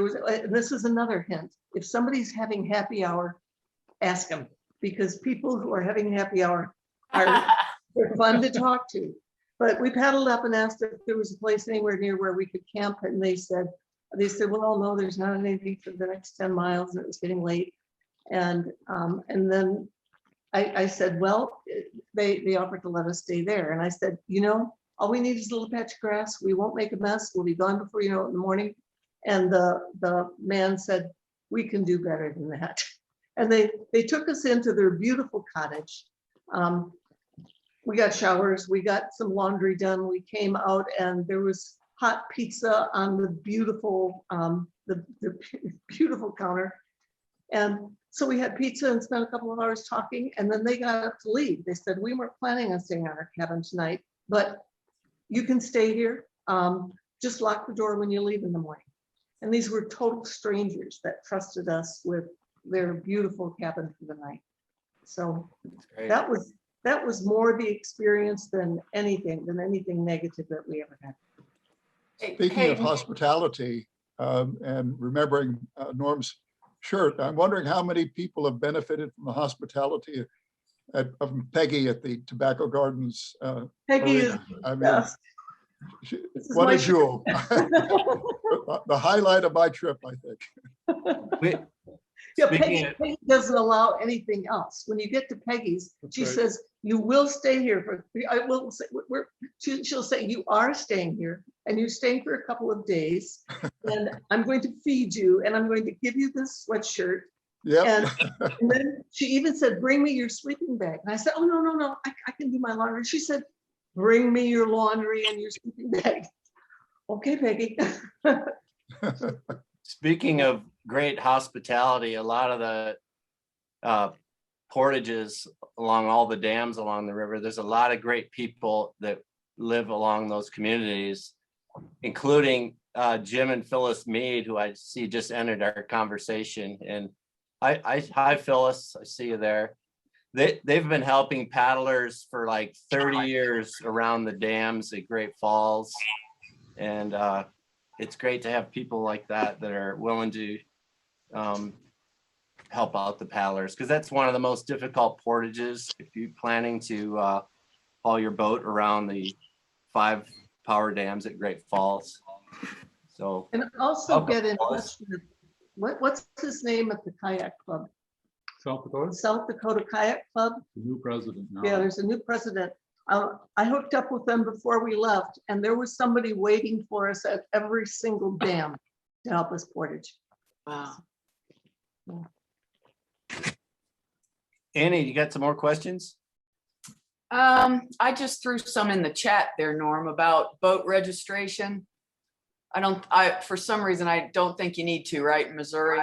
this is another hint. If somebody's having happy hour, ask them, because people who are having happy hour they're fun to talk to. But we paddled up and asked if there was a place anywhere near where we could camp. And they said, well, no, there's not anything for the next 10 miles. And it was getting late. And then I said, well, they offered to let us stay there. And I said, all we need is a little patch of grass. We won't make a mess. We'll be gone before you know it in the morning. And the man said, we can do better than that. And they took us into their beautiful cottage. We got showers, we got some laundry done. We came out and there was hot pizza on the beautiful beautiful counter. And so we had pizza and spent a couple of hours talking, and then they got up to leave. They said, we weren't planning on staying at our cabin tonight, but you can stay here. Just lock the door when you leave in the morning. And these were total strangers that trusted us with their beautiful cabin for the night. So that was more the experience than anything negative that we ever had. Speaking of hospitality and remembering Norm's shirt, I'm wondering how many people have benefited from the hospitality of Peggy at the Tobacco Gardens. Peggy is best. What a jewel. The highlight of my trip, I think. Yeah, Peggy doesn't allow anything else. When you get to Peggy's, she says, you will stay here for, she'll say, you are staying here and you're staying for a couple of days and I'm going to feed you and I'm going to give you this sweatshirt. Yeah. And then she even said, bring me your sleeping bag. And I said, oh, no, I can do my laundry. She said, bring me your laundry and your sleeping bag. Okay, Peggy. Speaking of great hospitality, a lot of the portages along all the dams along the river, there's a lot of great people that live along those communities, including Jim and Phyllis Mead, who I see just entered our conversation. And Hi Phyllis, I see you there. They've been helping paddlers for like 30 years around the dams at Great Falls. And it's great to have people like that that are willing to help out the paddlers, because that's one of the most difficult portages if you're planning to haul your boat around the 5 power dams at Great Falls. So And also welcome, get in Phyllis. touch with, what's his name at the kayak club? South Dakota, South Dakota Kayak Club. the new president now. Yeah, there's a new president. I hooked up with them before we left, and there was somebody waiting for us at every single dam to help us portage. Wow. Annie, you got some more questions? I just threw some in the chat there, Norm, about boat registration. For some reason, I don't think you need to, right, in Missouri?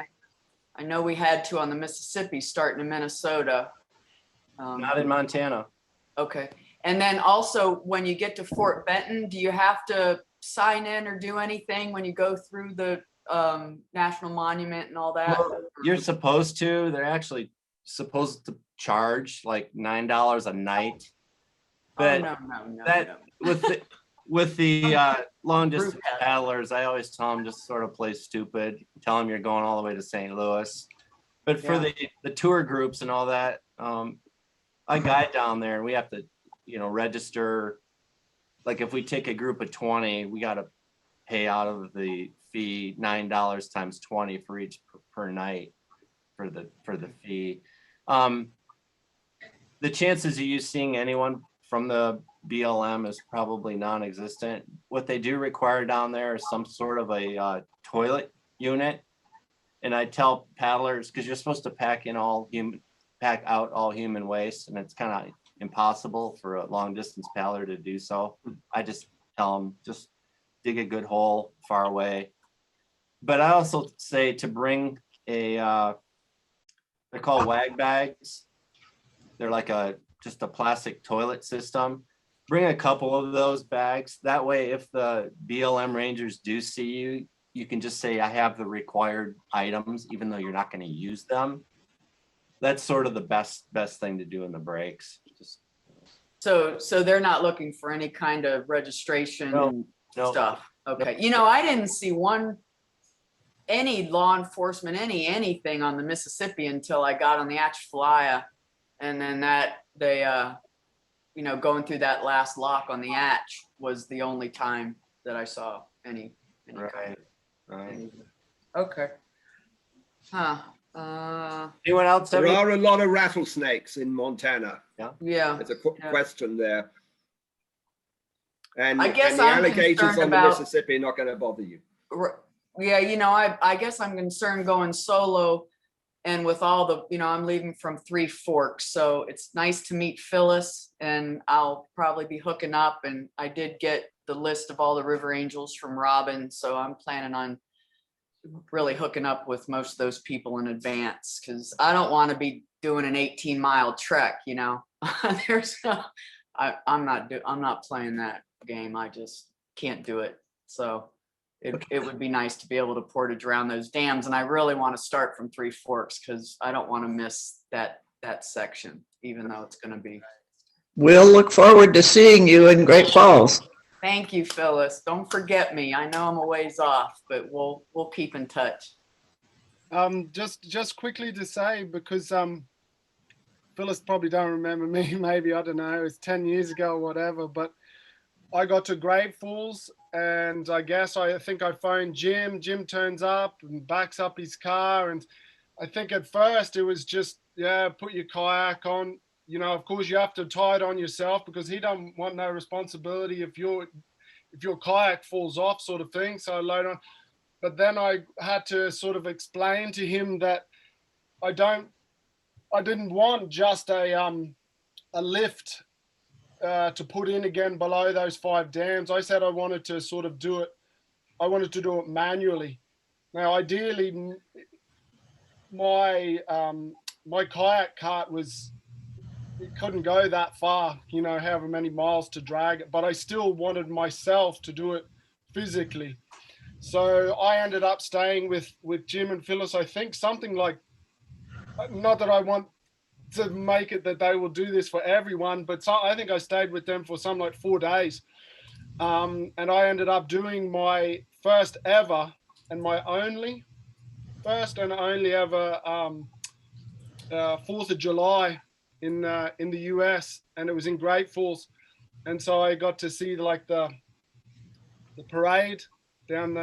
I know we had to on the Mississippi, starting in Minnesota. Not in Montana. Okay. And then also, when you get to Fort Benton, do you have to sign in or do anything when you go through the National Monument and all that? Well, you're supposed to. They're actually supposed to charge like $9 a night. But no. with the long distance paddlers, I always tell them just sort of play stupid. Tell them you're going all the way to St. Louis. But for the tour groups and all that, I guide down there, and we have to, register. Like if we take a group of 20, we got to pay out of the fee $9 times 20 for each per night for the fee. The chances of you seeing anyone from the BLM is probably non-existent. What they do require down there is some sort of a toilet unit. And I tell paddlers, because you're supposed to pack out all human waste, and it's kind of impossible for a long distance paddler to do so. I just tell them, just dig a good hole far away. But I also say to bring they're called wag bags. They're like just a plastic toilet system. Bring a couple of those bags. That way, if the BLM rangers do see you, you can just say, I have the required items, even though you're not going to use them. That's sort of the best thing to do in the breaks. So they're not looking for any kind of registration No. stuff. Okay. I didn't see any law enforcement, anything on the Mississippi until I got on the Atchafalaya. And then going through that last lock on the Atch was the only time that I saw any Right. Okay. Huh. Anyone else? There are a lot of rattlesnakes in Montana. Yeah. There's a question there. And, I guess the I'm alligators concerned on the about- Mississippi are not going to bother you. Yeah, I guess I'm concerned going solo, and with all the, I'm leaving from Three Forks, so it's nice to meet Phyllis, and I'll probably be hooking up, and I did get the list of all the River Angels from Robin, so I'm planning on really hooking up with most of those people in advance, because I don't want to be doing an 18-mile trek, There's no, I'm not playing that game. I just can't do it. So it would be nice to be able to portage around those dams. And I really want to start from Three Forks because I don't want to miss that section, even though it's going to be. We'll look forward to seeing you in Great Falls. Thank you, Phyllis. Don't forget me. I know I'm a ways off, but we'll keep in touch. Just quickly to say, because Phyllis probably don't remember me, maybe, I don't know, it was 10 years ago or whatever, but I got to Great Falls, and I think I phoned Jim. Jim turns up and backs up his car, and I think at first it was just, put your kayak on. Of course you have to tie it on yourself because he don't want no responsibility if your kayak falls off, sort of thing. So I load on, but then I had to sort of explain to him that I didn't want just a lift to put in again below those 5 dams. I said I wanted to sort of do it manually. Now, ideally, my kayak cart it couldn't go that far, however many miles to drag it, but I still wanted myself to do it physically. So I ended up staying with Jim and Phyllis, I think something like not that I want to make it that they will do this for everyone, but I think I stayed with them for some like 4 days. And I ended up doing my first ever and my first and only ever 4th of July in the US, and it was in Great Falls. And so I got to see like the parade down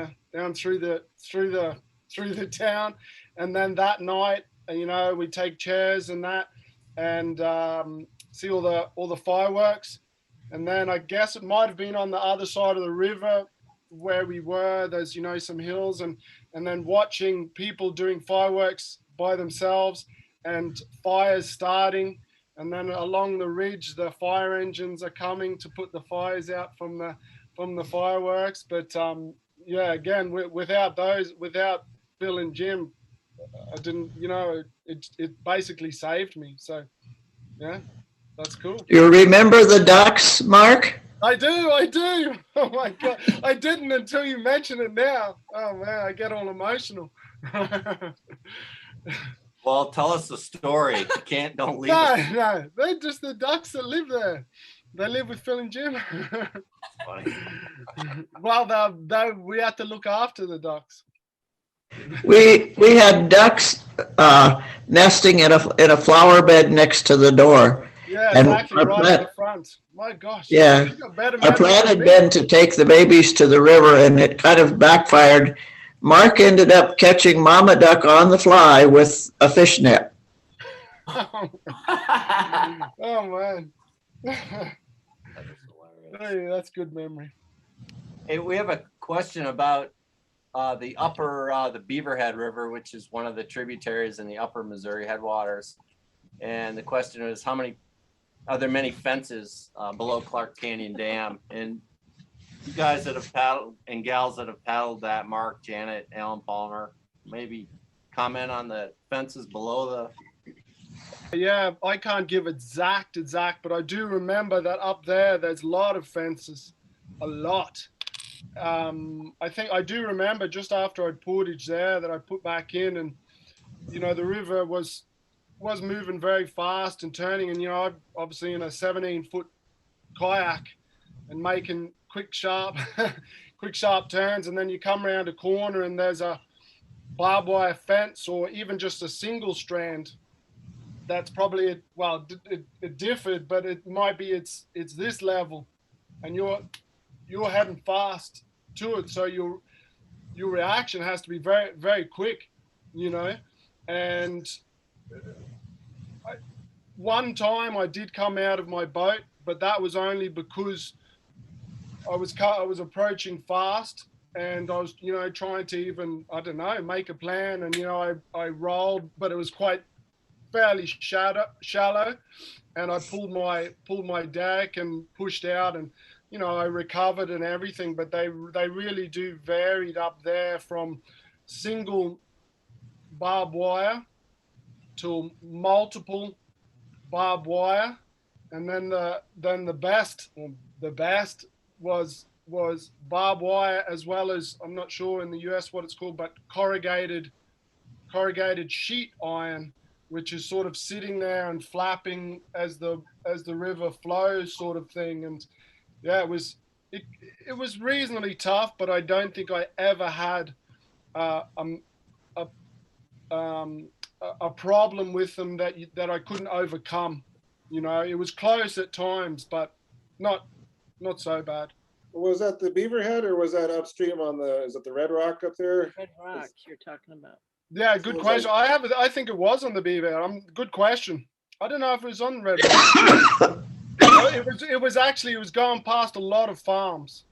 through the town, and then that night, you know, we take chairs and that, and see all the fireworks, and then I guess it might have been on the other side of the river where we were. There's, you know, some hills, and then watching people doing fireworks by themselves and fires starting. And then along the ridge, the fire engines are coming to put the fires out from the fireworks. But yeah, again, without Bill and Jim, I didn't, you know, it basically saved me. So yeah, that's cool. You remember the ducks, Mark? I do. Oh my God, I didn't until you mention it now. Oh man, I get all emotional. Well, tell us the story. Don't leave us. No, they're just the ducks that live there. They live with Phil and Jim. Well, we have to look after the ducks. We had ducks nesting in a flower bed next to the door. Yeah, exactly, right in the front. My gosh. Yeah, our plan had been to take the babies to the river, and it kind of backfired. Mark ended up catching Mama Duck on the fly with a fishnet. Oh man. Hey, that's good memory. Hey, we have a question about the Beaverhead River, which is one of the tributaries in the upper Missouri headwaters. And the question is, are there many fences below Clark Canyon Dam? And you guys that have paddled and gals that have paddled that, Mark, Janet, Alan Palmer, maybe comment on the fences below the. Yeah, I can't give exact, but I do remember that up there's a lot of fences, a lot. I think I do remember just after I'd portage there that I put back in, and you know, the river was moving very fast and turning, and you know, obviously in a 17-foot kayak and making quick sharp turns, and then you come around a corner and there's a barbed wire fence or even just a single strand. That's probably it. Well, it differed, but it might be it's this level, and you're heading fast to it, so your reaction has to be very, very quick, you know. And one time I did come out of my boat, but that was only because I was approaching fast, and I was, you know, trying to even, I don't know, make a plan, and you know, I rolled, but it was quite fairly shallow, and I pulled my deck and pushed out, and you know, I recovered and everything. But they really do varied up there from single barbed wire to multiple barbed wire, and then the best was barbed wire, as well as, I'm not sure in the US what it's called, but corrugated sheet iron, which is sort of sitting there and flapping as the river flows, sort of thing. And yeah, it was reasonably tough, but I don't think I ever had a problem with them that I couldn't overcome. You know, it was close at times, but not so bad. Was that the Beaverhead, or was that upstream is it the Red Rock up there? Red Rock you're talking about. Yeah, good question. I think it was on the Beaverhead. Good question. I don't know if it was on Red Rock. It was going past a lot of farms,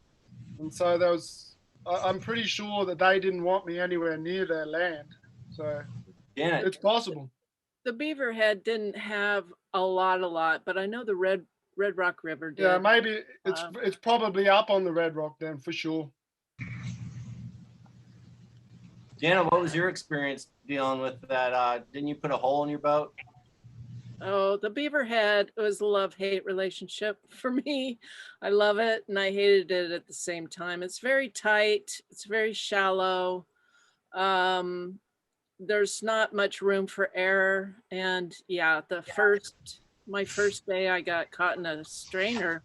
and so there was. I'm pretty sure that they didn't want me anywhere near their land. So yeah, it's possible. The Beaverhead didn't have a lot, but I know the Red Rock River did. Yeah, maybe it's probably up on the Red Rock then, for sure. Jana, what was your experience dealing with that? Didn't you put a hole in your boat? Oh, the Beaverhead was a love-hate relationship for me. I love it and I hated it at the same time. It's very tight. It's very shallow. there's not much room for error. And yeah, my first day I got caught in a strainer,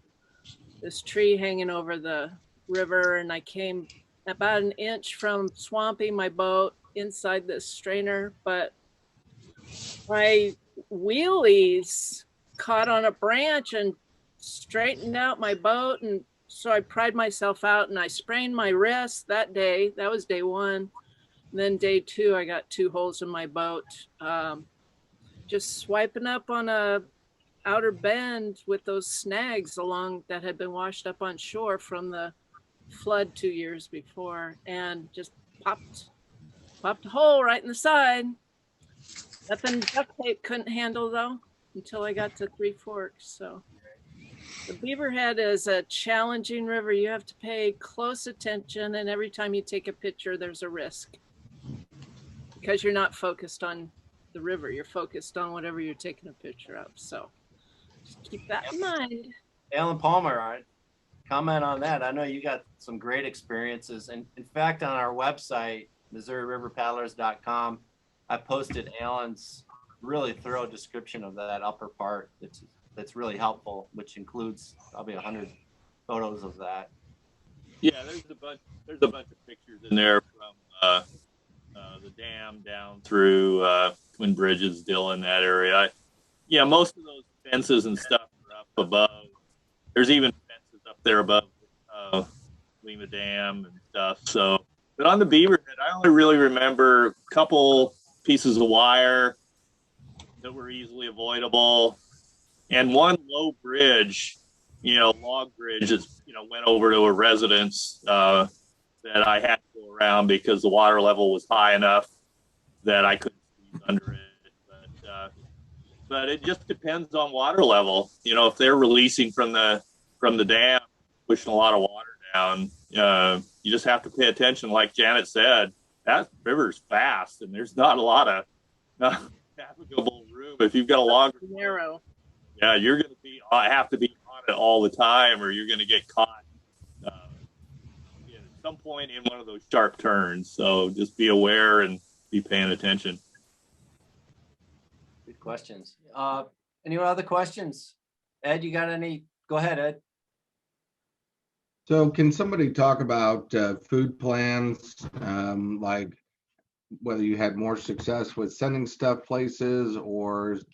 this tree hanging over the river, and I came about an inch from swamping my boat inside this strainer, but my wheelies caught on a branch and straightened out my boat. And so I pried myself out and I sprained my wrist that day. That was day one. And then day two, I got 2 holes in my boat. Just swiping up on a outer bend with those snags along that had been washed up on shore from the flood 2 years before, and just popped a hole right in the side. Nothing duct tape couldn't handle though, until I got to Three Forks. So the Beaverhead is a challenging river. You have to pay close attention, and every time you take a picture, there's a risk because you're not focused on the river. You're focused on whatever you're taking a picture of. So just keep that in mind. Alan Palmer, comment on that. I know you got some great experiences. And in fact, on our website, MissouriRiverPaddlers.com, I posted Alan's really thorough description of that upper part that's really helpful, which includes probably 100 photos of that. Yeah, there's a bunch of pictures in there from the dam down through Twin Bridges, Dillon, that area. Yeah, most of those fences and stuff are up above. There's even fences up there above Lima Dam and stuff. So, but on the Beaverhead, I only really remember a couple pieces of wire that were easily avoidable, and one low bridge, log bridge that went over to a residence that I had to go around because the water level was high enough that I couldn't squeeze under it. But it just depends on water level. If they're releasing from the dam, pushing a lot of water down, you just have to pay attention. Like Janet said, that river's fast, and there's not a lot of navigable room. If you've got a longer narrow, yeah, you're going to have to be on it all the time, or you're going to get caught at some point in one of those sharp turns. So just be aware and be paying attention. Good questions. Any other questions? Ed, you got any? Go ahead, Ed. So can somebody talk about food plans, like whether you had more success with sending stuff places, or is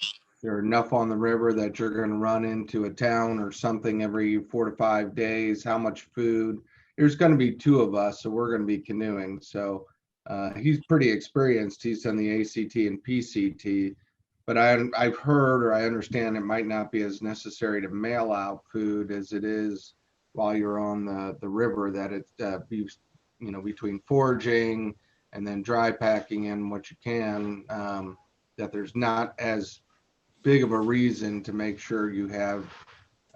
there enough on the river that you're going to run into a town or something every 4 to 5 days? How much food? There's going to be 2 of us, so we're going to be canoeing. So he's pretty experienced. He's done the ACT and PCT, but I've heard, or I understand, it might not be as necessary to mail out food as it is while you're on the river, that it be, between foraging and then dry packing in what you can, that there's not as big of a reason to make sure you have,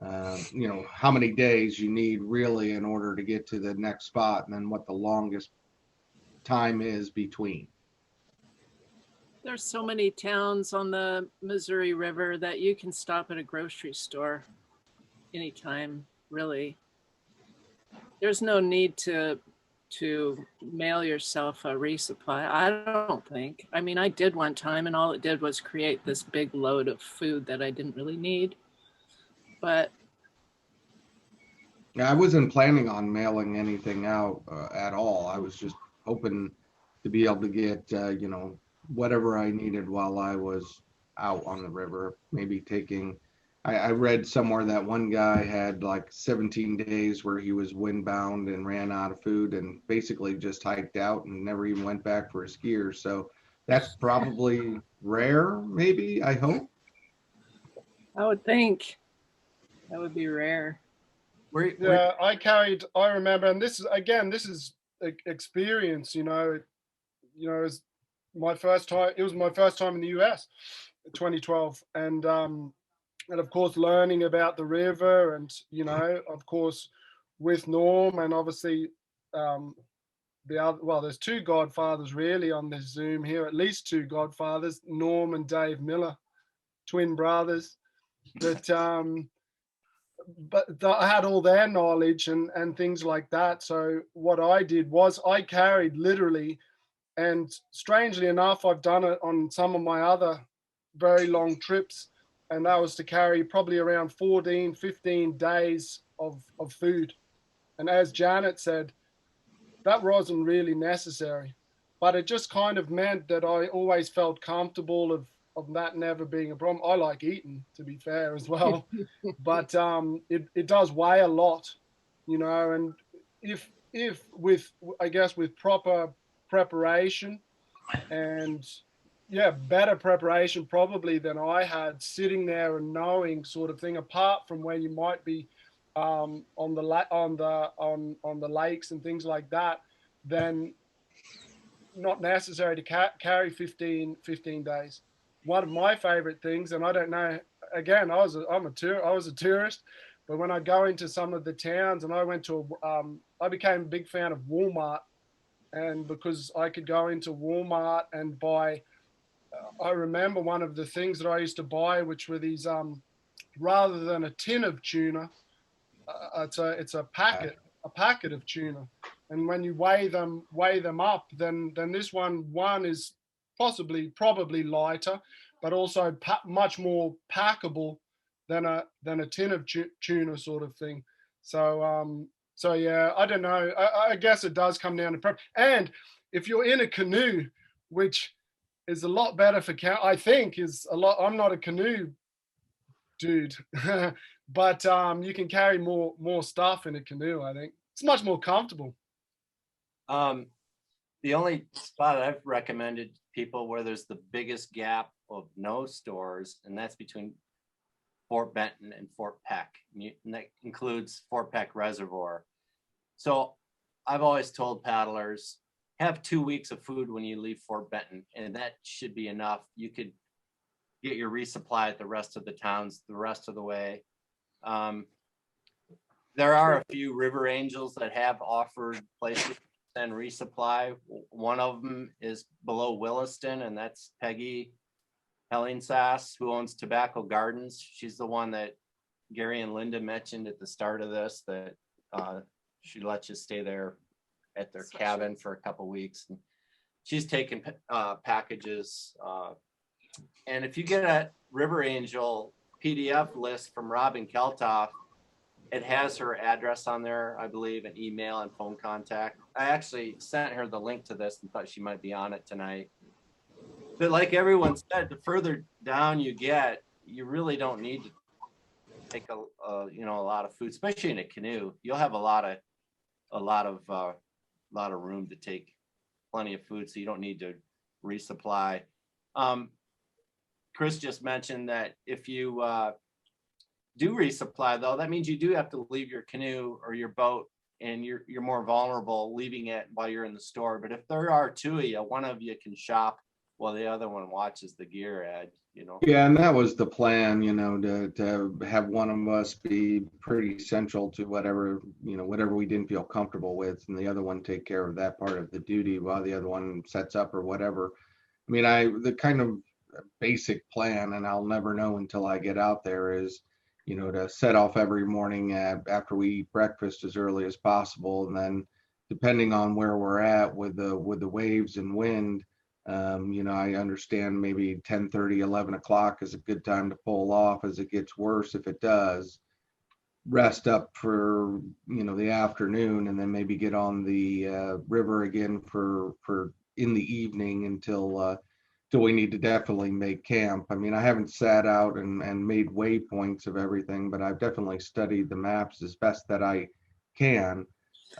how many days you need really in order to get to the next spot, and then what the longest time is between. There's so many towns on the Missouri River that you can stop at a grocery store anytime, really. There's no need to mail yourself a resupply, I don't think. I mean, I did one time, and all it did was create this big load of food that I didn't really need. But yeah, I wasn't planning on mailing anything out at all. I was just hoping to be able to get, whatever I needed while I was out on the river. Maybe taking, I read somewhere that one guy had like 17 days where he was windbound and ran out of food and basically just hiked out and never even went back for his skiers. So that's probably rare, maybe, I hope. I would think that would be rare. Yeah, I remember, and this is experience, it's my first time. It was my first time in the US, 2012, and of course learning about the river, and of course with Norm, and obviously there's 2 godfathers really on this Zoom here, at least 2 godfathers, Norm and Dave Miller, twin brothers, that I had all their knowledge and things like that. So what I did was I carried literally And strangely enough, I've done it on some of my other very long trips, and that was to carry probably around 14, 15 days of food. And as Janet said, that wasn't really necessary, but it just kind of meant that I always felt comfortable of that never being a problem. I like eating, to be fair, as well, but it does weigh a lot, you know, and if with, I guess, with proper preparation and better preparation probably than I had, sitting there and knowing sort of thing, apart from where you might be on the lakes and things like that, then not necessary to carry 15 days. One of my favorite things, and I don't know, again, I was a tourist, but when I go into some of the towns, and I became a big fan of Walmart, and because I could go into Walmart and buy, I remember one of the things that I used to buy, which were these, rather than a tin of tuna, it's a packet of tuna. And when you weigh them up, then this one is probably lighter, but also much more packable than a tin of tuna sort of thing. So yeah, I don't know. I guess it does come down to prep. And if you're in a canoe, which is a lot better for I think is a lot. I'm not a canoe dude, but you can carry more stuff in a canoe. I think it's much more comfortable. The only spot I've recommended people where there's the biggest gap of no stores, and that's between Fort Benton and Fort Peck, and that includes Fort Peck Reservoir. So I've always told paddlers, have 2 weeks of food when you leave Fort Benton, and that should be enough. You could get your resupply at the rest of the towns the rest of the way. There are a few river angels that have offered places and resupply. One of them is below Williston, and that's Peggy Hellingsass, who owns Tobacco Gardens. She's the one that Gary and Linda mentioned at the start of this, that she lets you stay there at their cabin for a couple weeks. And she's taken packages. And if you get a River Angel PDF list from Robin Keltoff, it has her address on there, I believe, an email and phone contact. I actually sent her the link to this and thought she might be on it tonight. But like everyone said, the further down you get, you really don't need to take a lot of food, especially in a canoe. You'll have a lot of room to take plenty of food, so you don't need to resupply. Chris just mentioned that if you do resupply, though, that means you do have to leave your canoe or your boat, and you're more vulnerable leaving it while you're in the store. But if there are two of you, one of you can shop while the other one watches the gear ad, Yeah, and that was the plan, to have one of us be pretty central to whatever we didn't feel comfortable with, and the other one take care of that part of the duty while the other one sets up or whatever. I mean, the kind of basic plan, and I'll never know until I get out there, is to set off every morning after we eat breakfast as early as possible, and then depending on where we're at with the waves and wind, I understand maybe 10:30, 11 o'clock is a good time to pull off. As it gets worse, if it does, rest up for the afternoon, and then maybe get on the river again for in the evening until we need to definitely make camp. I mean, I haven't sat out and made waypoints of everything, but I've definitely studied the maps as best that I can,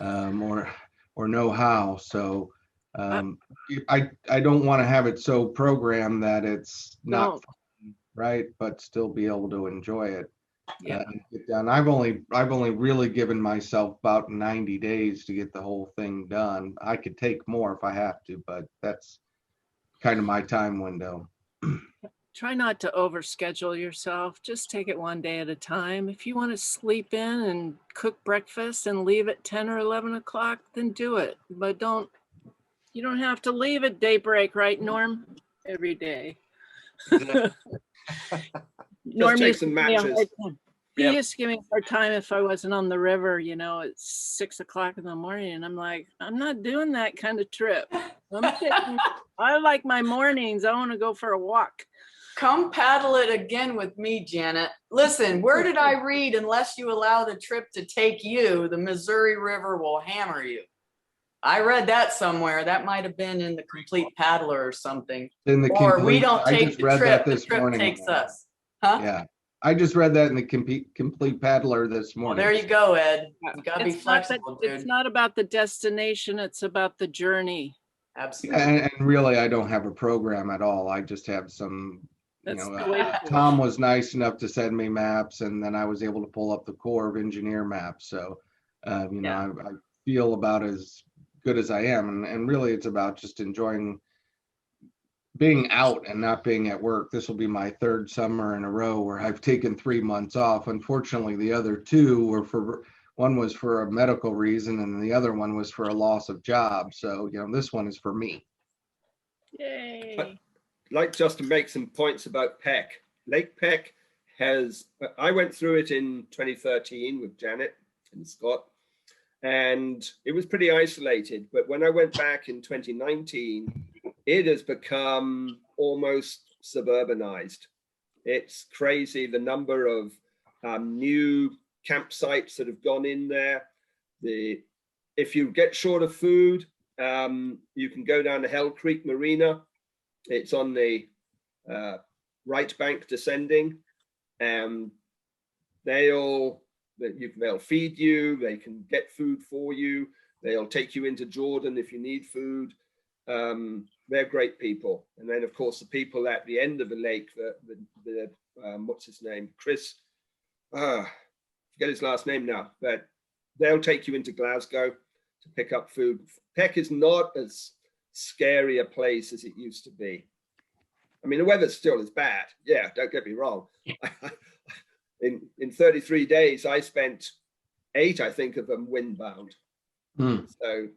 or know how. So I don't want to have it so programmed that it's not fun, right, but still be able to enjoy it. Yeah. Get done. I've only really given myself about 90 days to get the whole thing done. I could take more if I have to, but that's kind of my time window. Try not to overschedule yourself. Just take it one day at a time. If you want to sleep in and cook breakfast and leave at 10 or 11 o'clock, then do it. But you don't have to leave at daybreak, right, Norm? Every day. Norm take some matches. He used to give me a hard time if I wasn't on the river, at 6 o'clock in the morning. And I'm like, I'm not doing that kind of trip. I like my mornings. I want to go for a walk. Come paddle it again with me, Janet. Listen, where did I read, unless you allow the trip to take you, the Missouri River will hammer you? I read that somewhere. That might have been in the Complete Paddler or something. In the Or we complete, don't I take just the read that trip, the this trip morning. takes us. Huh? Yeah, I just read that in the complete paddler this Well, morning. there you go, Ed. You gotta be flexible, dude. It's not about the destination, it's about the journey. Absolutely. And really, I don't have a program at all. I just have some, Tom was nice enough to send me maps, and then I was able to pull up the Corps of Engineer maps. So, I feel about as good as I am. And really, it's about just enjoying being out and not being at work. This will be my third summer in a row where I've taken 3 months off. Unfortunately, the other two were one was for a medical reason, and the other one was for a loss of job. So, this one is for me. Yay. I'd like just to make some points about Peck. Lake Peck I went through it in 2013 with Janet and Scott, and it was pretty isolated. But when I went back in 2019, it has become almost suburbanized. It's crazy the number of new campsites that have gone in there. If you get short of food, you can go down to Hell Creek Marina. It's on the right bank descending, and they'll feed you. They can get food for you. They'll take you into Jordan if you need food. They're great people. And then, of course, the people at the end of the lake, the what's his name, Chris, forget his last name now, but they'll take you into Glasgow to pick up food. Peck is not as scary a place as it used to be. I mean, the weather still is bad. Yeah, don't get me wrong. In 33 days, I spent 8, I think, of them windbound. So,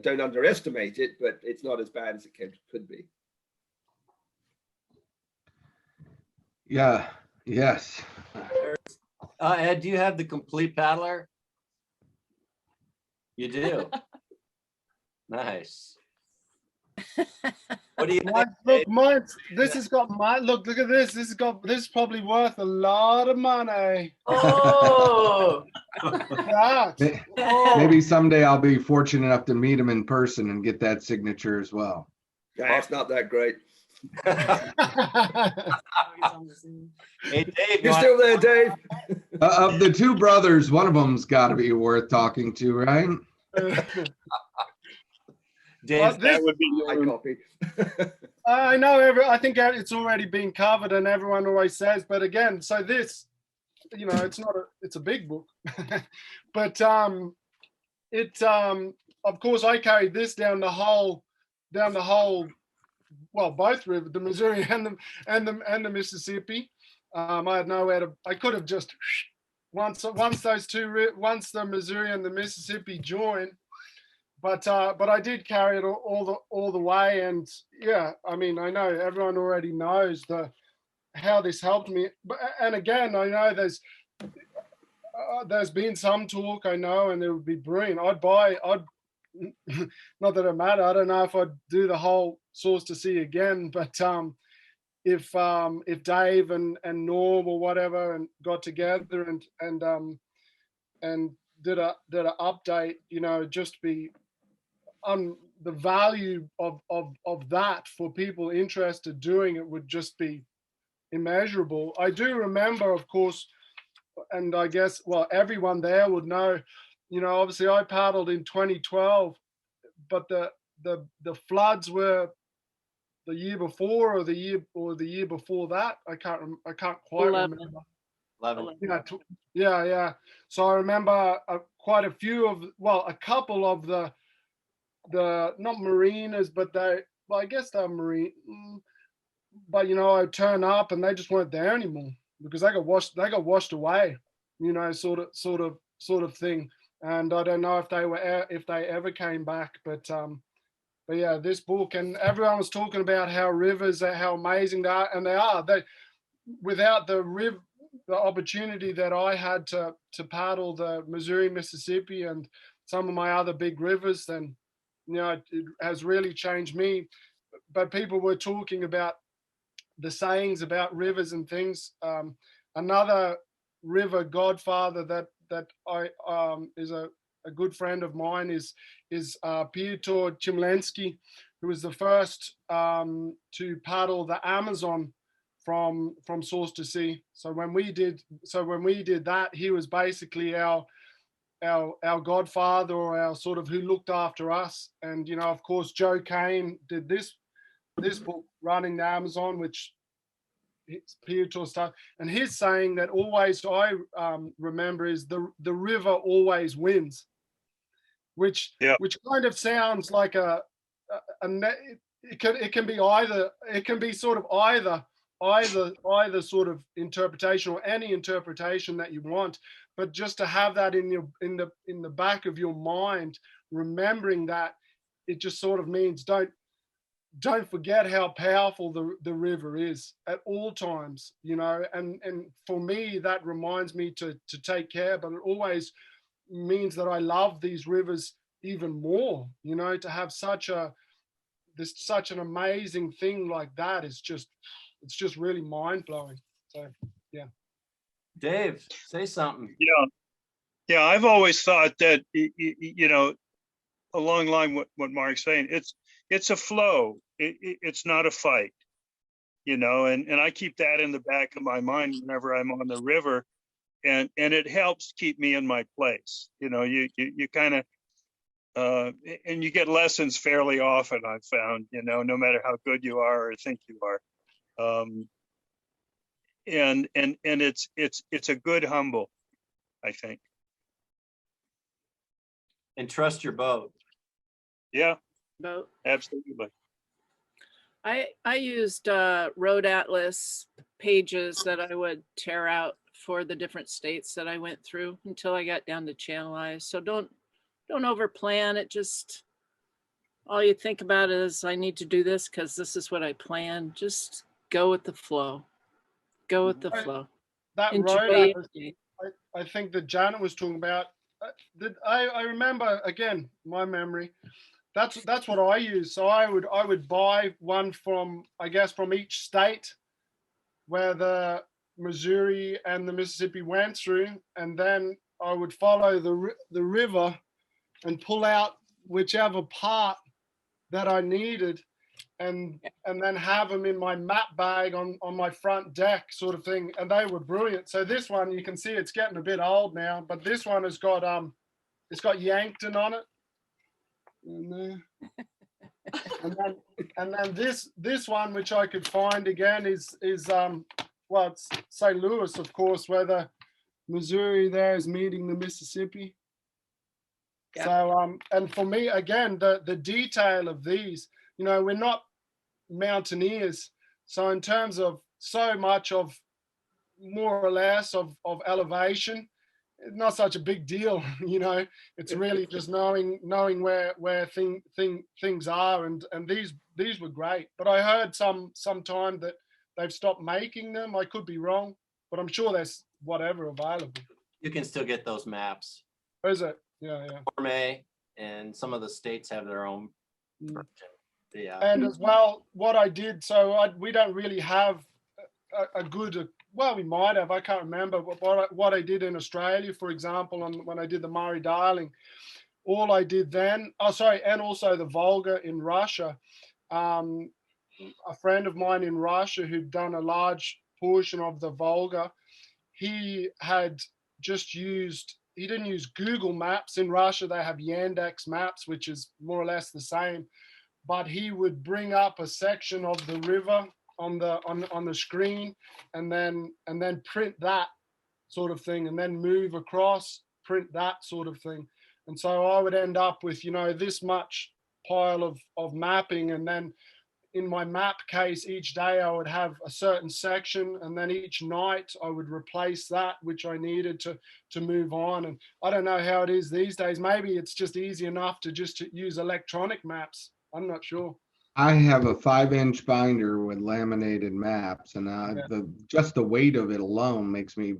don't underestimate it, but it's not as bad as it could be. Yeah. Yes. Ed, do you have the Complete Paddler? You do. Nice. What do you think? Look, this has got look at this. This is probably worth a lot of money. Oh. Maybe someday I'll be fortunate enough to meet him in person and get that signature as well. Yeah, it's not that great. Hey, Dave, you still there, Dave? Of the two brothers, one of them's got to be worth talking to, right? Dave, that would be my copy. I know. I think it's already been covered, and everyone always says. But again, so this, it's a big book, but of course, I carried this down the whole. Well, both rivers, the Missouri and the Mississippi. I had nowhere to. I could have just once the Missouri and the Mississippi join. But I did carry it all the way, and yeah, I mean, I know everyone already knows how this helped me. And again, I know there's been some talk, I know, and it would be brilliant. Not that it matter. I don't know if I'd do the whole Source to Sea again, but if Dave and Norm or whatever and got together and did a update, just be on the value of that for people interested doing it would just be immeasurable. I do remember, of course, and I guess, well, everyone there would know, obviously I paddled in 2012, but the floods were the year before or the year before that. I can't quite remember. 11. Yeah. So I remember quite a few a couple of the not marinas, but I guess they're marine. But I turn up and they just weren't there anymore because they got washed away. Sort of thing. And I don't know if they ever came back, but yeah, this book, and everyone was talking about how rivers are, how amazing they are, and they are. Without the opportunity that I had to paddle the Missouri, Mississippi, and some of my other big rivers, then it has really changed me. But people were talking about the sayings about rivers and things. Another river godfather that I is a good friend of mine is Piotr Chimlensky, who was the first to paddle the Amazon from source to sea. So when we did that, he was basically our godfather, or our sort of who looked after us. And of course, Joe Kane did this book, Running the Amazon, which it's Piotr stuff. And his saying that always I remember is the river always wins, which kind of sounds like it can be either, it can be sort of either sort of interpretation, or any interpretation that you want. But just to have that in the back of your mind, remembering that, it just sort of means don't forget how powerful the river is at all times, and for me, that reminds me to take care, but it always means that I love these rivers even more, to have such an amazing thing like that is it's just really mind-blowing. So yeah. Dave, say something. Yeah, I've always thought that, along the line what Mark's saying, it's a flow. It's not a fight, and I keep that in the back of my mind whenever I'm on the river, and it helps keep me in my place. You kind of, and you get lessons fairly often, I've found, no matter how good you are or think you are. And it's a good humble, I think. And trust your boat. Yeah. Boat. Absolutely. I used road atlas pages that I would tear out for the different states that I went through until I got down to channelize. So don't over plan it. Just all you think about is, I need to do this because this is what I plan. Just go with the flow. Go with the flow. That Enjoy road it. I think that Janet was talking about. I remember, again, my memory. That's what I use. So I would buy one from each state where the Missouri and the Mississippi went through, and then I would follow the river and pull out whichever part that I needed, and then have them in my map bag on my front deck, sort of thing. And they were brilliant. So this one, you can see it's getting a bit old now, but this one has got it's got Yankton on it. And then this one, which I could find again, is it's St. Louis, of course, where the Missouri there is meeting the Mississippi. Yep. So and for me, again, the detail of these, we're not mountaineers, so in terms of so much of more or less of elevation, it's not such a big deal. It's really just knowing where things are, and these were great. But I heard sometime that they've stopped making them. I could be wrong, but I'm sure there's whatever available. You can still get those maps. Is it? Yeah. Gourmet, and some of the states have their own version. Yeah. And as well, what I did, we don't really have a good, well, we might have, I can't remember, what I did in Australia, for example, when I did the Murray Darling. All I did then, and also the Volga in Russia. A friend of mine in Russia who'd done a large portion of the Volga, he had just he didn't use Google Maps. In Russia, they have Yandex Maps, which is more or less the same. But he would bring up a section of the river on the screen, and then print that sort of thing, and then move across, print that sort of thing. And so I would end up with this much pile of mapping, and then in my map case each day I would have a certain section, and then each night I would replace that which I needed to move on. And I don't know how it is these days. Maybe it's just easy enough to just use electronic maps. I'm not sure. I have a 5-inch binder with laminated maps, and just the weight of it alone makes me,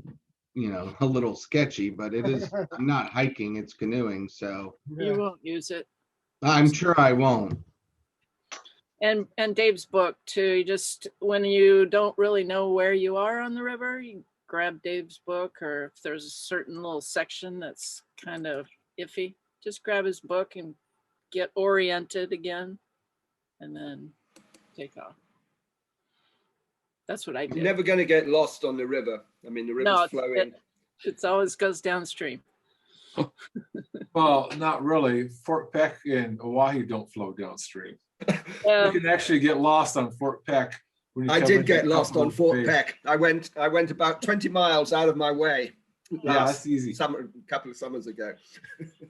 a little sketchy. But it is. I'm not hiking; it's canoeing. So you won't use it. I'm sure I won't. And Dave's book too. You just, when you don't really know where you are on the river, you grab Dave's book, or if there's a certain little section that's kind of iffy, just grab his book and get oriented again, and then take off. That's what I You're did. never going to get lost on the river. I mean, the river's No, flowing. it's always goes downstream. Well, not really. Fort Peck and Oahe don't flow downstream. Yeah. You can actually get lost on Fort Peck. When you I come did into get lost on Cumberland Fort Bay. Peck. I went about 20 miles out of my way. Yeah, that's easy. Summer, a couple of summers ago.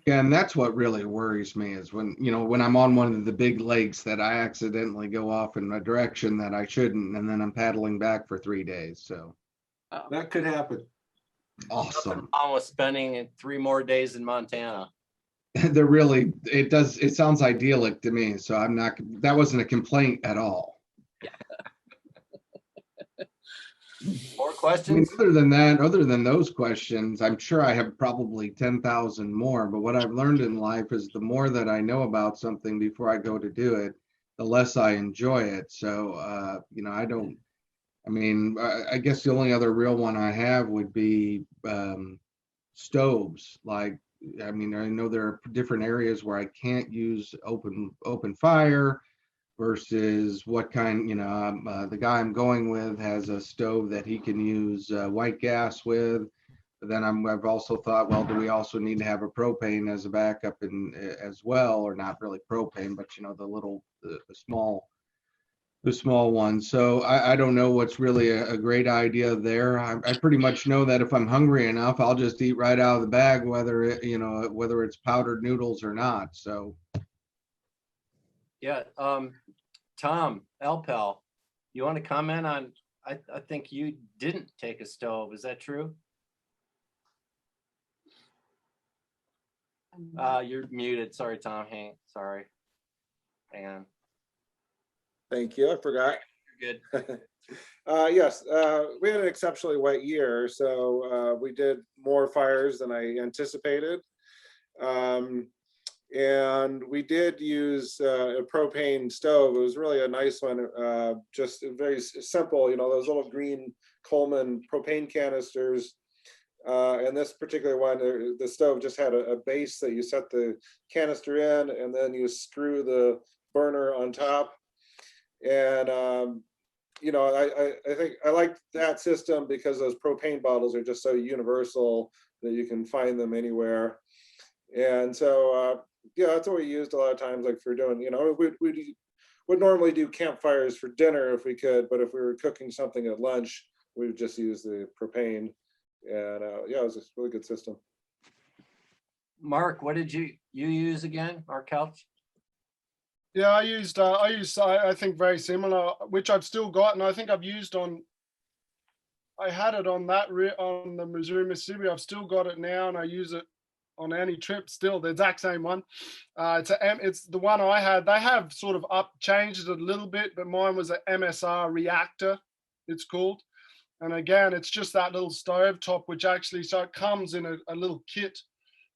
Yeah, and that's what really worries me is when, when I'm on one of the big lakes that I accidentally go off in a direction that I shouldn't, and then I'm paddling back for 3 days. So that could happen. Awesome. Almost spending 3 more days in Montana. They're really, it sounds idyllic to me. So that wasn't a complaint at all. More I mean, questions? other than those questions, I'm sure I have probably 10,000 more, but what I've learned in life is the more that I know about something before I go to do it, the less I enjoy it. So, I guess the only other real one I have would be stoves. I know there are different areas where I can't use open fire versus what kind, the guy I'm going with has a stove that he can use white gas with. But then I've also thought, well, do we also need to have a propane as a backup as well, or not really propane, but the small one. So I don't know what's really a great idea there. I pretty much know that if I'm hungry enough, I'll just eat right out of the bag, whether it's powdered noodles or not. So Yeah. Tom Elpel, you want to comment on, I think you didn't take a stove. Is that true? You're muted. Sorry, Tom. Sorry. Hang on. Thank you. I forgot. You're good. Yes, we had an exceptionally wet year, so we did more fires than I anticipated. And we did use a propane stove. It was really a nice one, just very simple, those little green Coleman propane canisters. And this particular one, the stove just had a base that you set the canister in, and then you screw the burner on top. And I think I like that system because those propane bottles are just so universal that you can find them anywhere. And so that's what we used a lot of times, like for doing, we would normally do campfires for dinner if we could, but if we were cooking something at lunch, we would just use the propane. And it was a really good system. Mark, what did you use again, Mark Kalch? Yeah, I think very similar, which I've still got, and I think I've used I had it on on the Missouri, Mississippi. I've still got it now, and I use it on any trip still, the exact same one. It's the one I had. They have sort of changed it a little bit, but mine was an MSR reactor, it's called. And again, it's just that little stove top, which actually, so it comes in a little kit.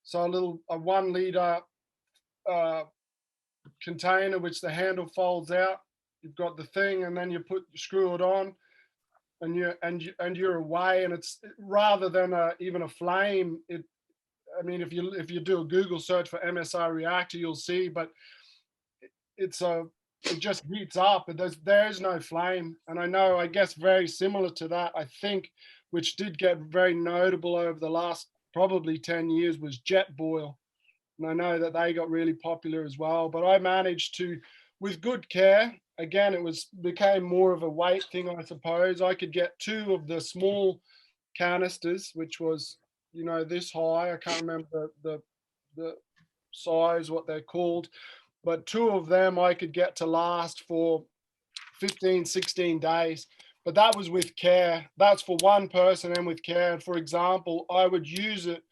So a 1 liter container, which the handle folds out. You've got the thing, and then you screw it on, and you're away. And it's rather than even a flame. If you do a Google search for MSR reactor, you'll see. But it just heats up. There's no flame. And I guess very similar to that, I think, which did get very notable over the last probably 10 years, was jet boil. And I know that they got really popular as well, but I managed to, with good care, again, became more of a weight thing, I suppose. I could get 2 of the small canisters, which was, this high. I can't remember the size, what they're called, but 2 of them I could get to last for 15, 16 days. But that was with care. That's for one person and with care. And for example, I would use it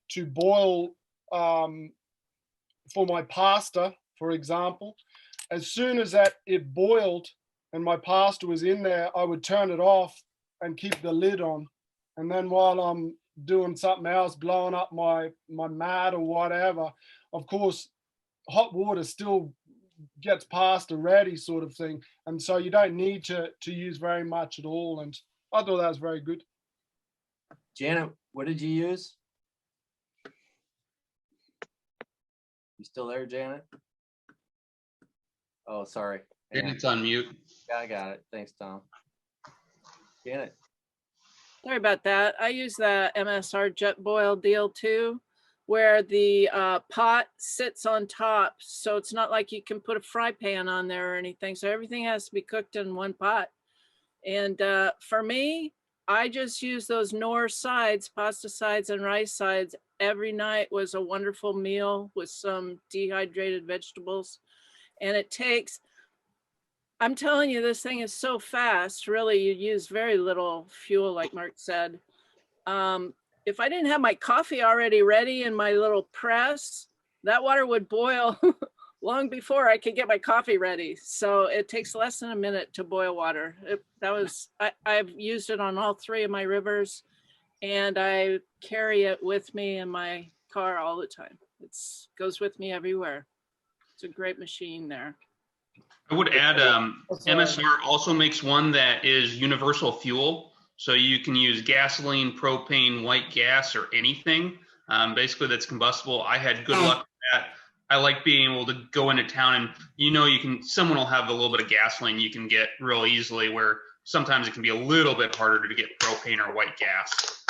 to boil for my pasta, for example. As soon as it boiled and my pasta was in there, I would turn it off and keep the lid on. And then while I'm doing something else, blowing up my mat or whatever, of course, hot water still gets past already, sort of thing. And so you don't need to use very much at all. And I thought that was very good. Janet, what did you use? You still there, Janet? Oh, sorry. Janet's on mute. Yeah, I got it. Thanks, Tom. Janet. Sorry about that. I use the MSR jet boil deal too, where the pot sits on top. So it's not like you can put a fry pan on there or anything. So everything has to be cooked in one pot. And for me, I just use those Knorr sides, pasta sides and rice sides. Every night was a wonderful meal with some dehydrated vegetables. And it takes, I'm telling you, this thing is so fast. Really, you use very little fuel, like Mark said. If I didn't have my coffee already ready in my little press, that water would boil long before I could get my coffee ready. So it takes less than a minute to boil water. I've used it on all 3 of my rivers, and I carry it with me in my car all the time. It goes with me everywhere. It's a great machine there. I would add MSR also makes one that is universal fuel. So you can use gasoline, propane, white gas, or anything. Basically, that's combustible. I had good luck with that. I like being able to go into town and, someone will have a little bit of gasoline you can get real easily, where sometimes it can be a little bit harder to get propane or white gas.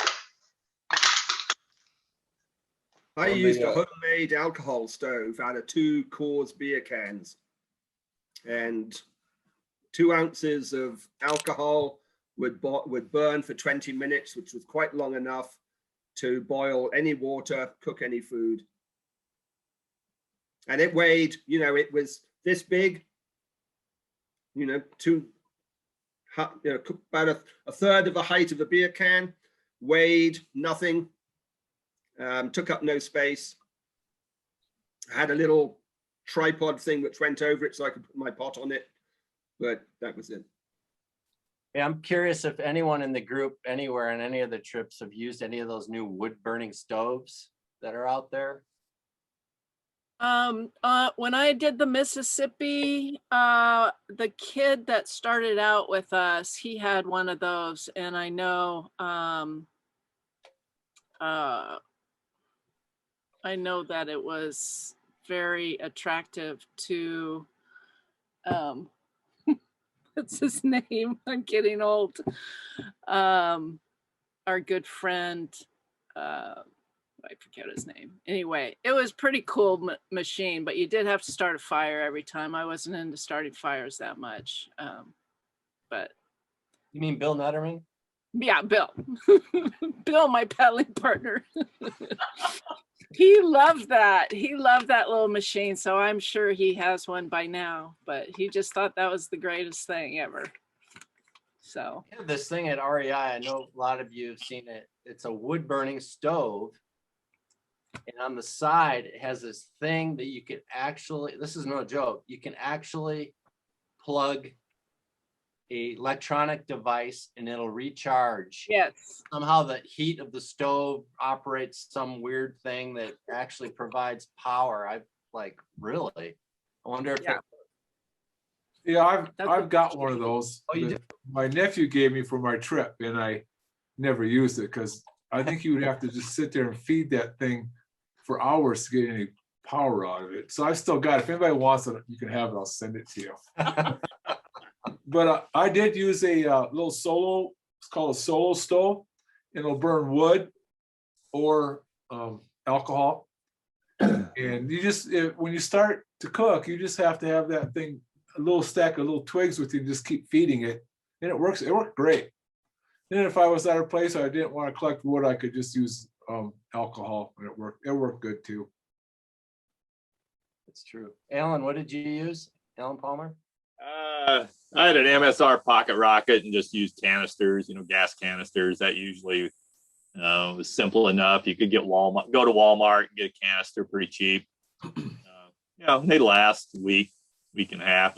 I used a homemade alcohol stove out of 2 Coors beer cans, and 2 ounces of alcohol would burn for 20 minutes, which was quite long enough to boil any water, cook any food. And it weighed, it was this big, about a third of the height of a beer can, weighed nothing, took up no space. I had a little tripod thing which went over it so I could put my pot on it, but that was it. Yeah, I'm curious if anyone in the group anywhere on any of the trips have used any of those new wood burning stoves that are out there. When I did the Mississippi, the kid that started out with us, he had one of those, and I know that it was very attractive to what's his name? I'm getting old. Our good friend, I forget his name. Anyway, it was pretty cool machine, but you did have to start a fire every time. I wasn't into starting fires that much. But you mean Bill Nutterman? Yeah, Bill. Bill, my paddling partner. He loved that. He loved that little machine. So I'm sure he has one by now, but he just thought that was the greatest thing ever. So this thing at REI, I know a lot of you have seen it. It's a wood burning stove. And on the side, it has this thing that you can actually, this is no joke, you can actually plug a electronic device and it'll recharge. Yes. Somehow the heat of the stove operates some weird thing that actually provides power. I like, really? I wonder if Yeah, I've got one of those. Oh, you do? My nephew gave me for my trip, and I never used it because I think you would have to just sit there and feed that thing for hours to get any power out of it. So I still got it. If anybody wants it, you can have it. I'll send it to you. But I did use a little solo. It's called a solo stove. It'll burn wood or alcohol. And you just when you start to cook, you just have to have that thing, a little stack of little twigs with you, and just keep feeding it, and it works. It worked great. Then if I was at a place I didn't want to collect wood, I could just use alcohol, and it worked. It worked good too. It's true. Alan, what did you use? Alan Palmer? I had an MSR pocket rocket and just used canisters, gas canisters. That usually was simple enough. You could go to Walmart and get a canister pretty cheap. They last a week and a half.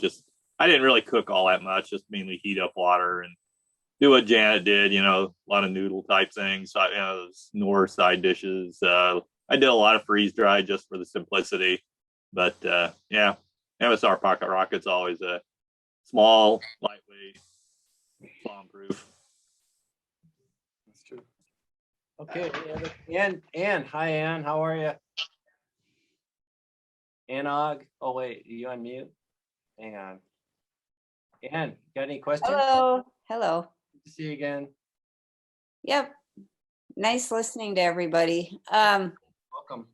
I didn't really cook all that much, just mainly heat up water and do what Janet did, a lot of noodle type things, Knorr side dishes. I did a lot of freeze dry just for the simplicity. But yeah, MSR pocket rocket's always a small, lightweight, bomb-proof. That's true. Okay, Ann, hi Ann, how are you? Anog, oh wait, are you on mute? Hang on. Ann, got any questions? Hello. Good to see you again. Yep. Nice listening to everybody. Welcome.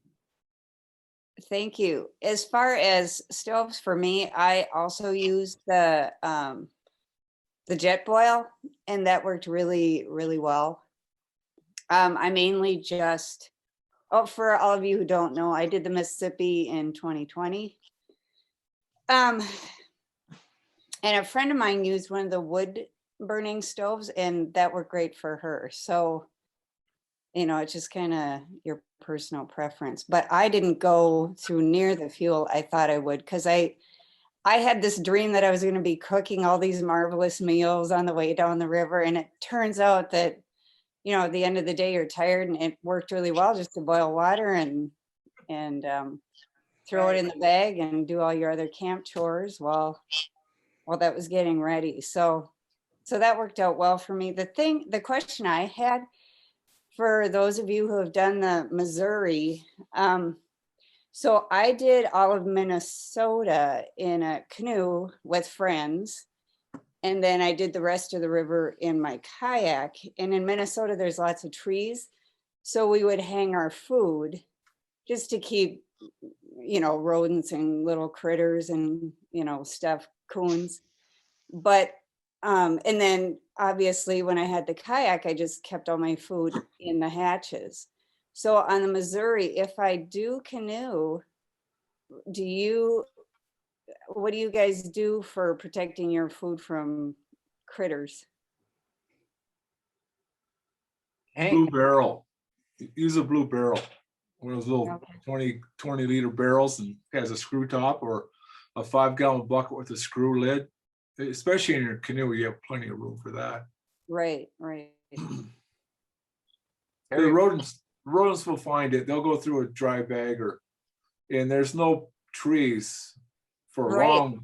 Thank you. As far as stoves for me, I also use the jet boil, and that worked really, really well. I mainly just, for all of you who don't know, I did the Mississippi in 2020. And a friend of mine used one of the wood burning stoves, and that worked great for her. So, it's just kind of your personal preference. But I didn't go through near the fuel I thought I would, because I had this dream that I was going to be cooking all these marvelous meals on the way down the river. And it turns out that, at the end of the day, you're tired, and it worked really well just to boil water and throw it in the bag and do all your other camp chores while that was getting ready. So that worked out well for me. The question I had for those of you who have done the Missouri, so I did all of Minnesota in a canoe with friends, and then I did the rest of the river in my kayak. And in Minnesota, there's lots of trees, so we would hang our food just to keep, rodents and little critters and, stuff, coons. But, and then obviously when I had the kayak, I just kept all my food in the hatches. So on the Missouri, if I do canoe, what do you guys do for protecting your food from critters? Blue barrel. Use a blue barrel. One of those little Okay. 20 liter barrels, and has a screw top, or a 5-gallon bucket with a screw lid. Especially in your canoe, you have plenty of room for that. Right. The rodents will find it. They'll go through a dry bag, and there's no trees for a long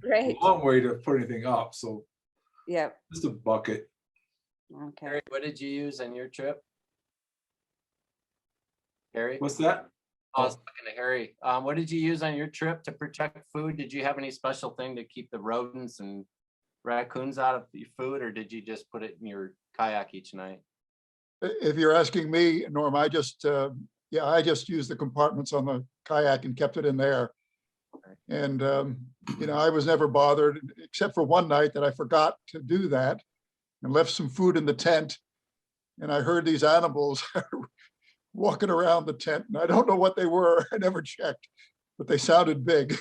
way to put anything up. So yeah, just a bucket. Okay. Harry, what did you use on your trip? Harry? What's that? I was talking to Harry. What did you use on your trip to protect food? Did you have any special thing to keep the rodents and raccoons out of your food, or did you just put it in your kayak each night? If you're asking me, Norm, I just used the compartments on the kayak and kept it in there. And, I was never bothered, except for one night that I forgot to do that and left some food in the tent. And I heard these animals walking around the tent, and I don't know what they were. I never checked, but they sounded big.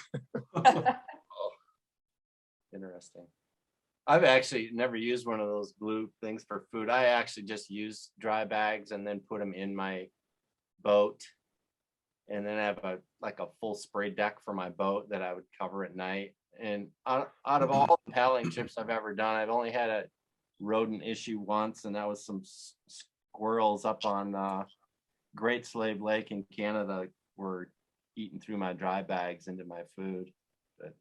Interesting. I've actually never used one of those blue things for food. I actually just use dry bags and then put them in my boat. And then I have a full spray deck for my boat that I would cover at night. And out of all the paddling trips I've ever done, I've only had a rodent issue once, and that was some squirrels up on Great Slave Lake in Canada were eating through my dry bags into my food. But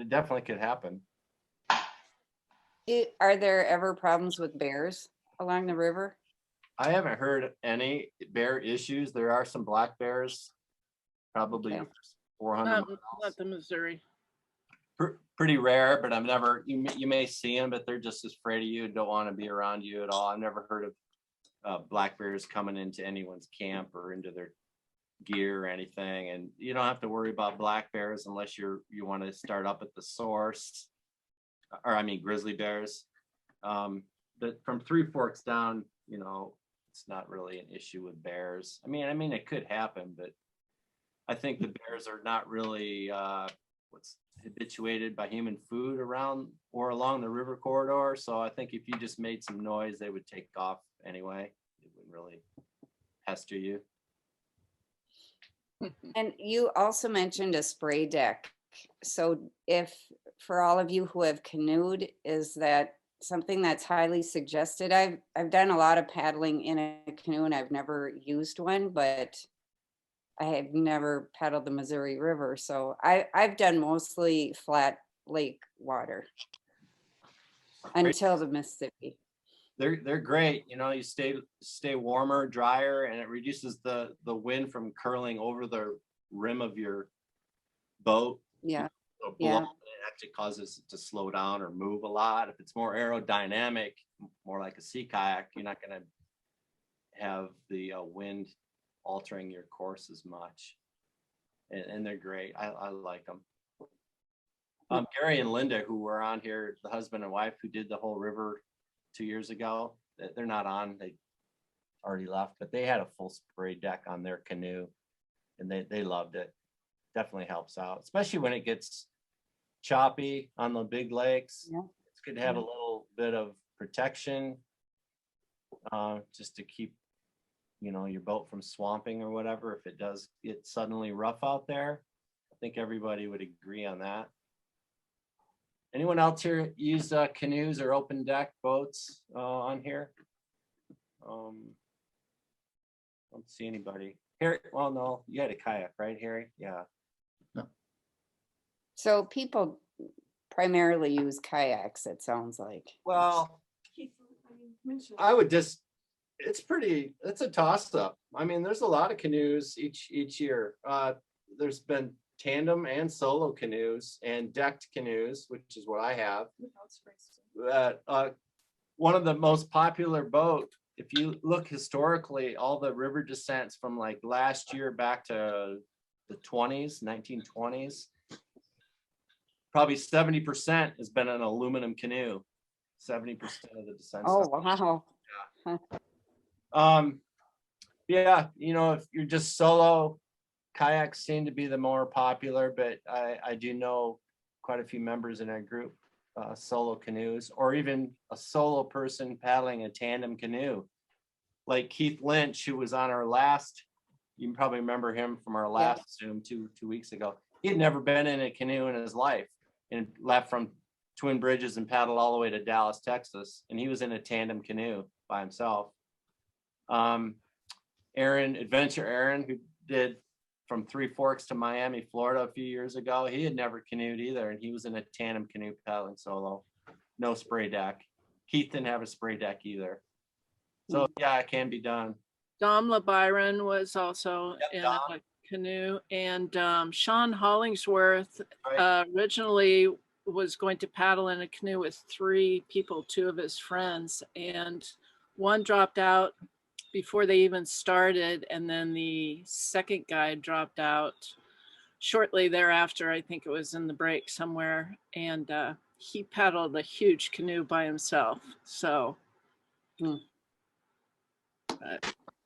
it definitely could happen. Are there ever problems with bears along the river? I haven't heard any bear issues. There are some black bears, probably 400 Not miles. the Missouri. Pretty rare, but I've never, you may see them, but they're just as afraid of you and don't want to be around you at all. I've never heard of black bears coming into anyone's camp or into their gear or anything. And you don't have to worry about black bears unless you want to start up at the source, or I mean grizzly bears. But from Three Forks down, it's not really an issue with bears. I mean it could happen, but I think the bears are not really habituated by human food around or along the river corridor. So I think if you just made some noise, they would take off anyway. It wouldn't really pester you. And you also mentioned a spray deck. So for all of you who have canoed, is that something that's highly suggested? I've done a lot of paddling in a canoe and I've never used one, but I have never paddled the Missouri River, so I've done mostly flat lake water until the Mississippi. They're great. You know, you stay warmer, drier, and it reduces the wind from curling over the rim of your boat. Yeah. So Yeah. it actually causes it to slow down or move a lot. If it's more aerodynamic, more like a sea kayak, you're not going to have the wind altering your course as much. And they're great. I like them. Gary and Linda, who were on here, the husband and wife who did the whole river 2 years ago, they're not on. They already left, but they had a full spray deck on their canoe, and they loved it. Definitely helps out, especially when it gets choppy on the big lakes. Yeah. It's good to have a little bit of protection, just to keep, you know, your boat from swamping or whatever. If it does get suddenly rough out there, I think everybody would agree on that. Anyone else here use canoes or open deck boats on here? Don't see anybody. Harry, well, no, you had a kayak, right, Harry? Yeah. So people primarily use kayaks, it sounds like. Well, I would just, it's a toss up. I mean, there's a lot of canoes each year. There's been tandem and solo canoes and decked canoes, which is what I have. One of the most popular boat, if you look historically, all the river descents from like last year back to the 1920s, probably 70% has been an aluminum canoe. 70% of the descent. Oh, wow. Yeah, you know, if you're just solo, kayaks seem to be the more popular, but I do know quite a few members in our group, solo canoes, or even a solo person paddling a tandem canoe. Like Keith Lynch, who was on our last, you can probably remember him from our last Zoom two weeks ago. He had never been in a canoe in his life and left from Twin Bridges and paddled all the way to Dallas, Texas. And he was in a tandem canoe by himself. Adventure Aaron, who did from Three Forks to Miami, Florida a few years ago, he had never canoed either, and he was in a tandem canoe paddling solo. No spray deck. Keith didn't have a spray deck either. So yeah, it can be done. Dom LeByron was also in a canoe, and Sean Hollingsworth originally was going to paddle in a canoe with 3 people, 2 of his friends, and one dropped out before they even started, and then the second guy dropped out shortly thereafter. I think it was in the break somewhere, and he paddled a huge canoe by himself. So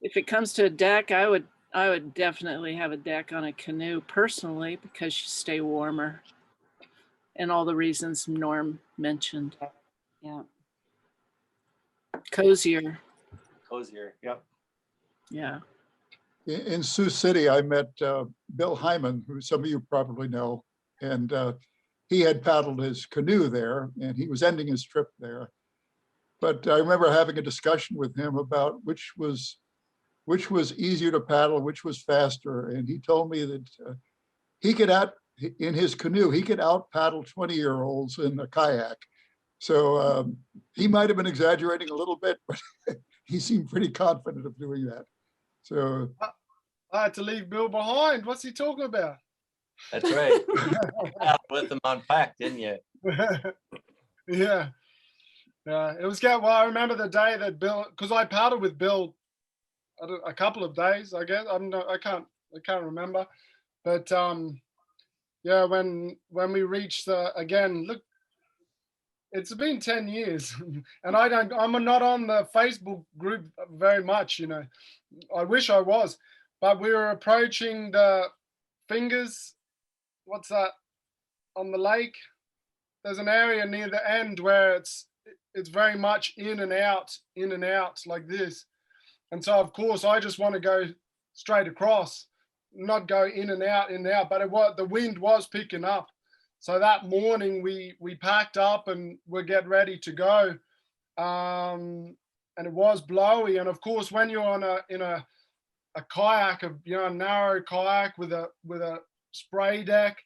if it comes to a deck, I would definitely have a deck on a canoe personally, because you stay warmer and all the reasons Norm mentioned. Yeah. Cozier. Yep. Yeah. In Sioux City, I met Bill Hyman, who some of you probably know, and he had paddled his canoe there, and he was ending his trip there. But I remember having a discussion with him about which was easier to paddle, which was faster, and he told me that in his canoe, he could out paddle 20-year-olds in a kayak. So he might have been exaggerating a little bit, but he seemed pretty confident of doing that. So I had to leave Bill behind. What's he talking about? That's right. You paddled with them on pack, didn't you? Yeah. It was good. Well, I remember the day that Bill, because I paddled with Bill a couple of days, I guess. I can't remember. But yeah, when we reached again, look, it's been 10 years, and I'm not on the Facebook group very much, you know. I wish I was, but we were approaching the Fingers. What's that on the lake? There's an area near the end where it's very much in and out like this. And so of course I just want to go straight across, not go in and out, but the wind was picking up. So that morning we packed up and we're getting ready to go. And it was blowy. And of course, when you're in a a kayak, a narrow kayak with a spray deck.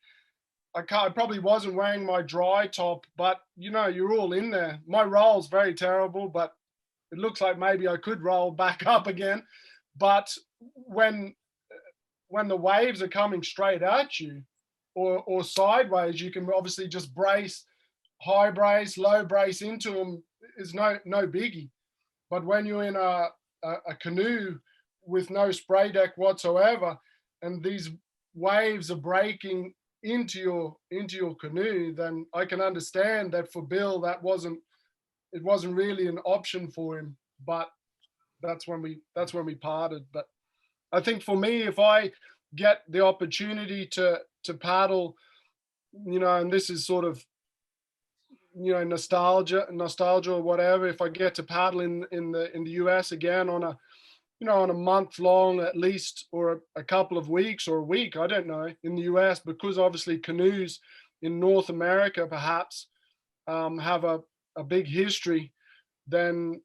I probably wasn't wearing my dry top, but you're all in there. My roll's very terrible, but it looks like maybe I could roll back up again. But when the waves are coming straight at you or sideways, you can obviously just brace, high brace, low brace into them is no biggie. But when you're in a canoe with no spray deck whatsoever, and these waves are breaking into your canoe, then I can understand that for Bill it wasn't really an option for him. But that's when we parted. But I think for me, if I get the opportunity to paddle, and this is sort of nostalgia or whatever, if I get to paddle in the US again on a month long at least, or a couple of weeks or a week, I don't know, in the US, because obviously canoes in North America perhaps have a big history, then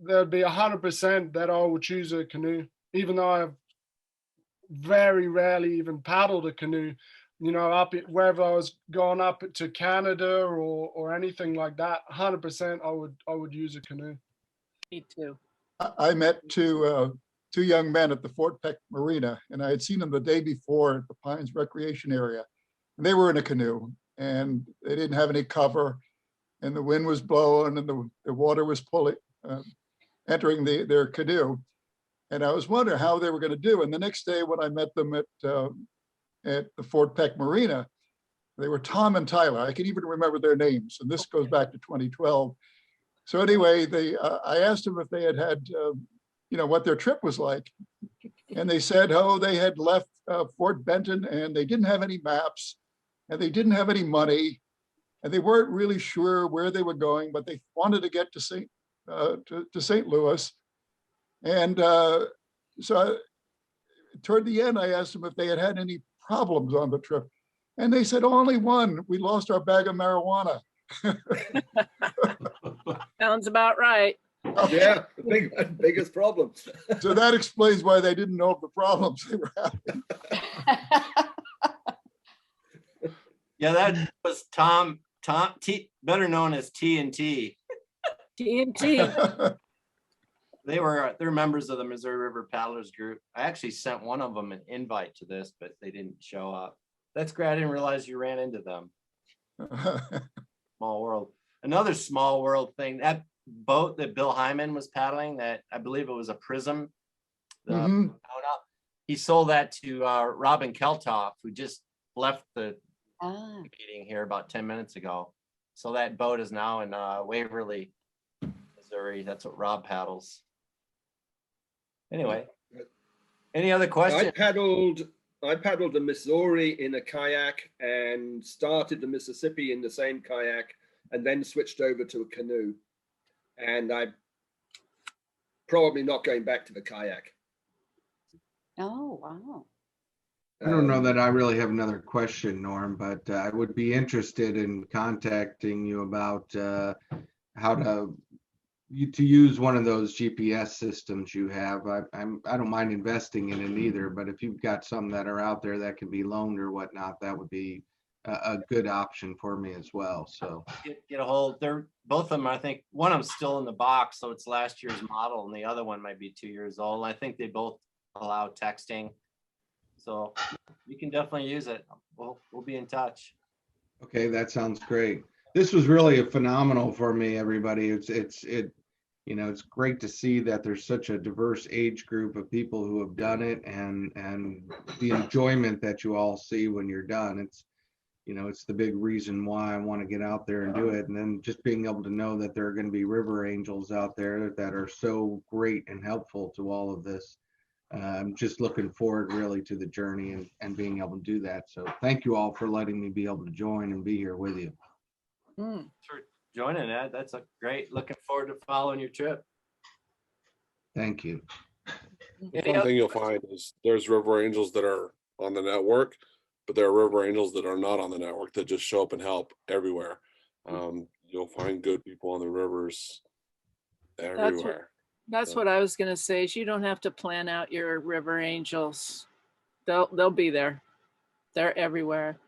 there'd be 100% that I would choose a canoe, even though I've very rarely even paddled a canoe, up wherever I was going up to Canada or anything like that. 100% I would use a canoe. Me too. I met two young men at the Fort Peck Marina, and I had seen them the day before at the Pines Recreation Area. And they were in a canoe, and they didn't have any cover, and the wind was blowing, and the water was entering their canoe. And I was wondering how they were going to do. And the next day when I met them at the Fort Peck Marina, they were Tom and Tyler. I can even remember their names. And this goes back to 2012. So anyway, I asked them if they had what their trip was like. And they said, they had left Fort Benton, and they didn't have any maps, and they didn't have any money, and they weren't really sure where they were going, but they wanted to get to St. Louis. And so toward the end, I asked them if they had any problems on the trip. And they said, only one. We lost our bag of marijuana. Sounds about right. Yeah, the biggest problem. So that explains why they didn't know of the problems they were having. Yeah, that was Tom T, better known as TNT. TNT. They're members of the Missouri River Paddlers group. I actually sent one of them an invite to this, but they didn't show up. That's great. I didn't realize you ran into them. Small world. Another small world thing, that boat that Bill Hyman was paddling, that I believe it was a Prism. He sold that to Robin Keltoff, who just left the meeting here about 10 minutes ago. So that boat is now in Waverly, Missouri. That's what Rob paddles. Anyway, any other questions? I paddled the Missouri in a kayak and started the Mississippi in the same kayak, and then switched over to a canoe. And I'm probably not going back to the kayak. Oh, wow. I don't know that I really have another question, Norm, but I would be interested in contacting you about how to use one of those GPS systems you have. I don't mind investing in it either, but if you've got some that are out there that can be loaned or whatnot, that would be a good option for me as well. So get a hold. They're both of them. I think one of them's still in the box, so it's last year's model, and the other one might be 2 years old. I think they both allow texting, so you can definitely use it. We'll be in touch. Okay, that sounds great. This was really a phenomenal for me, everybody. It's great to see that there's such a diverse age group of people who have done it, and the enjoyment that you all see when you're done. It's the big reason why I want to get out there and do it. And then just being able to know that there are going to be river angels out there that are so great and helpful to all of this. I'm just looking forward really to the journey and being able to do that. So thank you all for letting me be able to join and be here with you. Thanks for joining, Ed. That's a great. Looking forward to following your trip. Thank you. The fun thing you'll find is there's river angels that are on the network, but there are river angels that are not on the network that just show up and help everywhere. You'll find good people on the rivers everywhere. That's what I was gonna say, is you don't have to plan out your river angels. They'll be there. They're everywhere.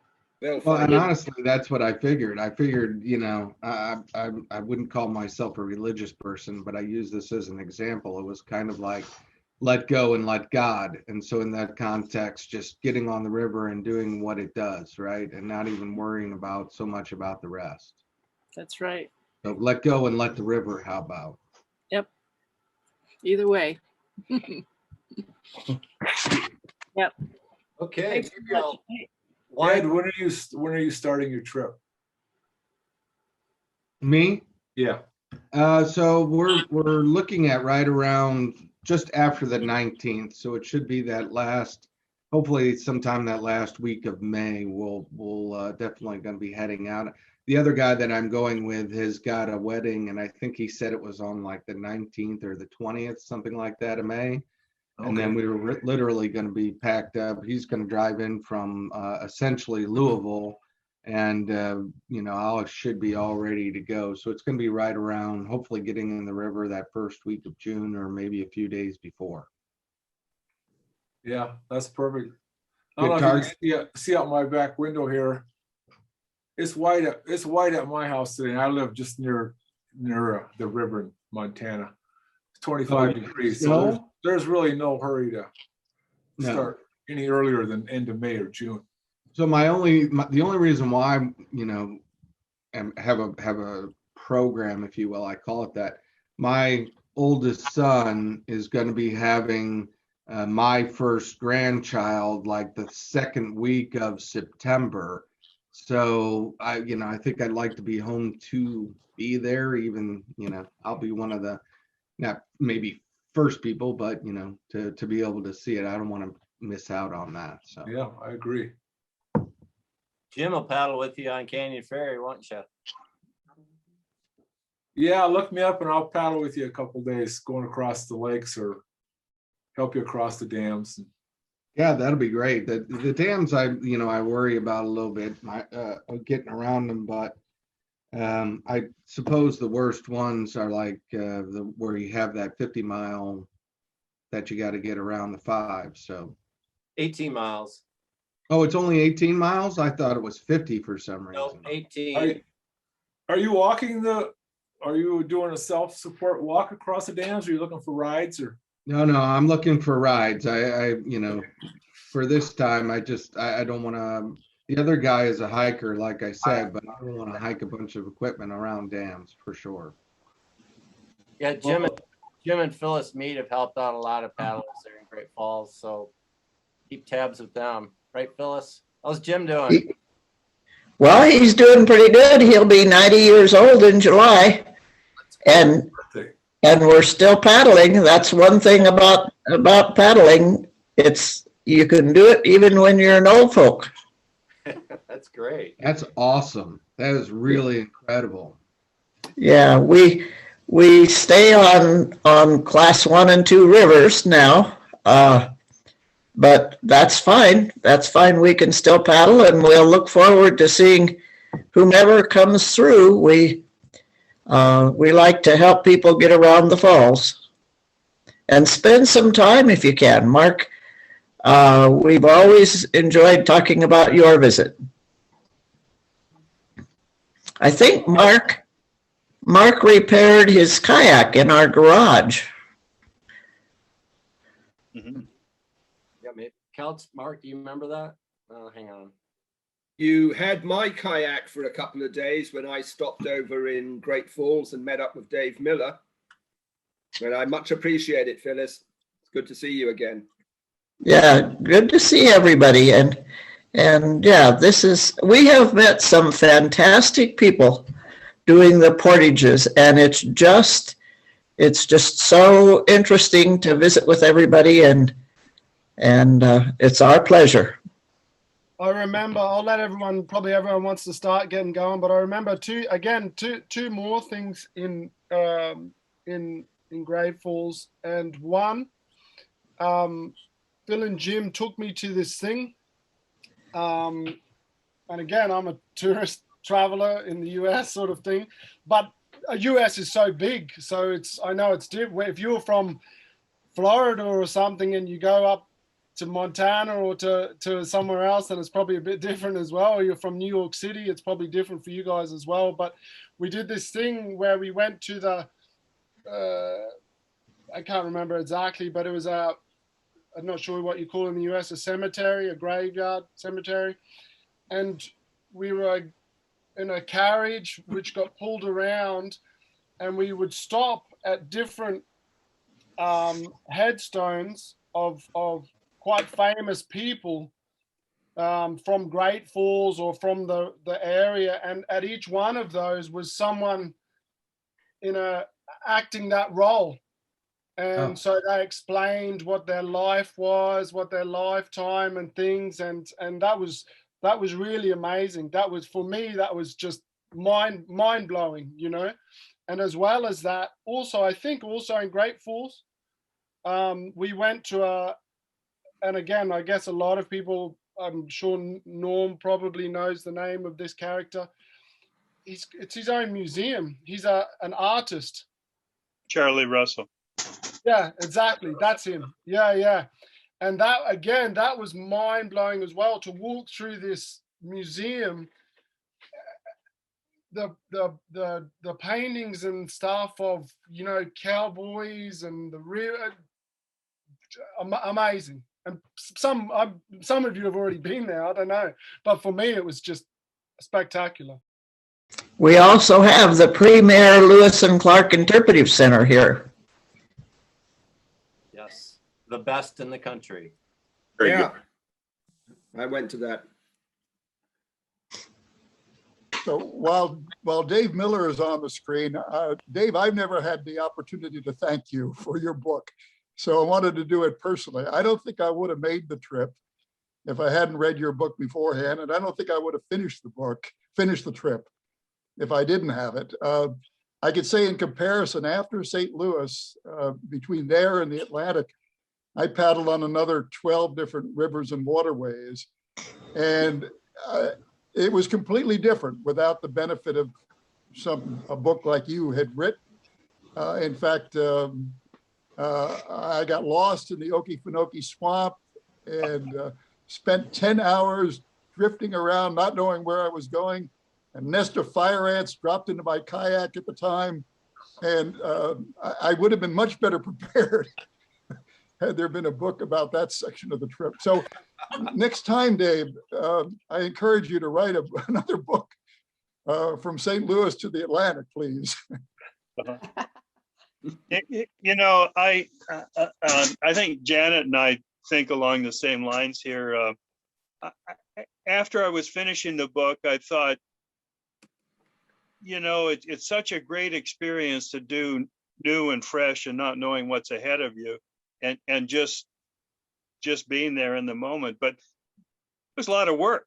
Well, and honestly, that's what I figured. I figured, you know, I wouldn't call myself a religious person, but I use this as an example. It was kind of like let go and let God. And so in that context, just getting on the river and doing what it does, right? And not even worrying about so much about the rest. That's right. So let go and let the river, how about? Yep. Either way. Yep. Okay. Thanks so much. Ed, when are you starting your trip? Me? Yeah. So we're looking at right around just after the 19th. So it should be that last, hopefully sometime that last week of May. We'll definitely going to be heading out. The other guy that I'm going with has got a wedding, and I think he said it was on like the 19th or the 20th, something like that of May. And then we were literally going to be packed up. He's going to drive in from essentially Louisville, and you know, I should be all ready to go. So it's going to be right around, hopefully getting in the river that first week of June, or maybe a few days before. Yeah, that's perfect. I don't know if you can see out my back window here. It's white at my house today. I live just near the river in Montana. It's 25 degrees. So there's really no hurry to start any earlier than end of May or June. So the only reason why I'm, you know, have a program, if you will, I call it that. My oldest son is going to be having my first grandchild like the second week of September. So I think I'd like to be home to be there. Even, you know, I'll be one of the, not maybe first people, but you know, to be able to see it. I don't want to miss out on that. So yeah, I agree. Jim will paddle with you on Canyon Ferry, won't you? Yeah, look me up and I'll paddle with you a couple days going across the lakes or help you across the dams. yeah, that'll be great. The dams I worry about a little bit, getting around them, but I suppose the worst ones are like where you have that 50 mile that you got to get around the 5. So 18 miles. Oh, it's only 18 miles? I thought it was 50 for some reason. No, 18. Are you doing a self-support walk across the dams? Or are you looking for rides or? No, I'm looking for rides. I for this time, I don't want to, the other guy is a hiker, like I said, but I don't want to hike a bunch of equipment around dams for sure. Yeah, Jim and Phyllis Mead have helped out a lot of paddlers there in Great Falls, so keep tabs with them. Right, Phyllis? How's Jim doing? Well, he's doing pretty good. He'll be 90 years old in July. And we're still paddling. That's one thing about paddling. You can do it even when you're an old folk. That's great. That's awesome. That is really incredible. Yeah, we stay on class 1 and 2 rivers now. But that's fine. That's fine. We can still paddle, and we'll look forward to seeing whomever comes through. We like to help people get around the falls and spend some time if you can. Mark, we've always enjoyed talking about your visit. I think Mark repaired his kayak in our garage. Mm-hmm. Kalch, Mark, do you remember that? Hang on. You had my kayak for a couple of days when I stopped over in Great Falls and met up with Dave Miller. And I much appreciate it, Phyllis. It's good to see you again. Yeah, good to see everybody. And yeah, we have met some fantastic people doing the portages, and it's just so interesting to visit with everybody, and it's our pleasure. I remember, I'll let everyone wants to start getting going, but I remember two more things in Great Falls. And one, Bill and Jim took me to this thing. And again, I'm a tourist traveler in the US sort of thing, but US is so big, so I know it's different. If you're from Florida or something and you go up to Montana or to somewhere else, then it's probably a bit different as well. Or you're from New York City, it's probably different for you guys as well. But we did this thing where we went to the, I can't remember exactly, but it was I'm not sure what you call in the US, a cemetery, a graveyard cemetery. And we were in a carriage which got pulled around, and we would stop at different headstones of quite famous people from Great Falls or from the area, and at each one of those was someone acting that role. And so they explained what their life was, what their lifetime and things, and that was really amazing. That was, for me, that was just mind blowing, you know. And as well as that, also I think also in Great Falls, we went to and again, I guess a lot of people, I'm sure Norm probably knows the name of this character. It's his own museum. He's an artist. Charlie Russell. Yeah, exactly. That's him. Yeah. And that, again, that was mind blowing as well, to walk through this museum, the paintings and stuff of, you know, cowboys and the river. Amazing. And some of you have already been there, I don't know, but for me it was just spectacular. We also have the premier Lewis and Clark Interpretive Center here. Yes, the best in the country. Very good. I went to that. So while Dave Miller is on the screen, Dave, I've never had the opportunity to thank you for your book. So I wanted to do it personally. I don't think I would have made the trip if I hadn't read your book beforehand. And I don't think I would have finished the trip if I didn't have it. I could say in comparison, after St. Louis, between there and the Atlantic, I paddled on another 12 different rivers and waterways. And it was completely different without the benefit of a book like you had written. In fact, I got lost in the Okefenokee swamp and spent 10 hours drifting around, not knowing where I was going. A nest of fire ants dropped into my kayak at the time. And I would have been much better prepared had there been a book about that section of the trip. So next time, Dave, I encourage you to write another book from St. Louis to the Atlantic, please. You know, I think Janet and I think along the same lines here. After I was finishing the book, I thought, you know, it's such a great experience to do new and fresh and not knowing what's ahead of you, and just being there in the moment. But it was a lot of work,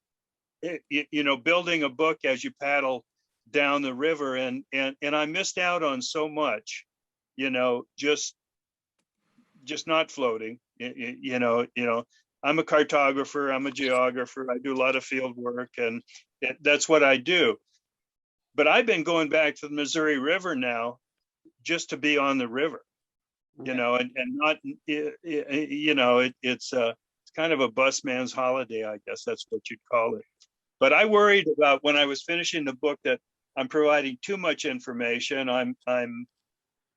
you know, building a book as you paddle down the river, and I missed out on so much. You know, just not floating. You know, I'm a cartographer, I'm a geographer, I do a lot of field work, and that's what I do. But I've been going back to the Missouri River now just to be on the river, you know, and not, you know, it's kind of a busman's holiday, I guess that's what you'd call it. But I worried about when I was finishing the book that I'm providing too much information. I'm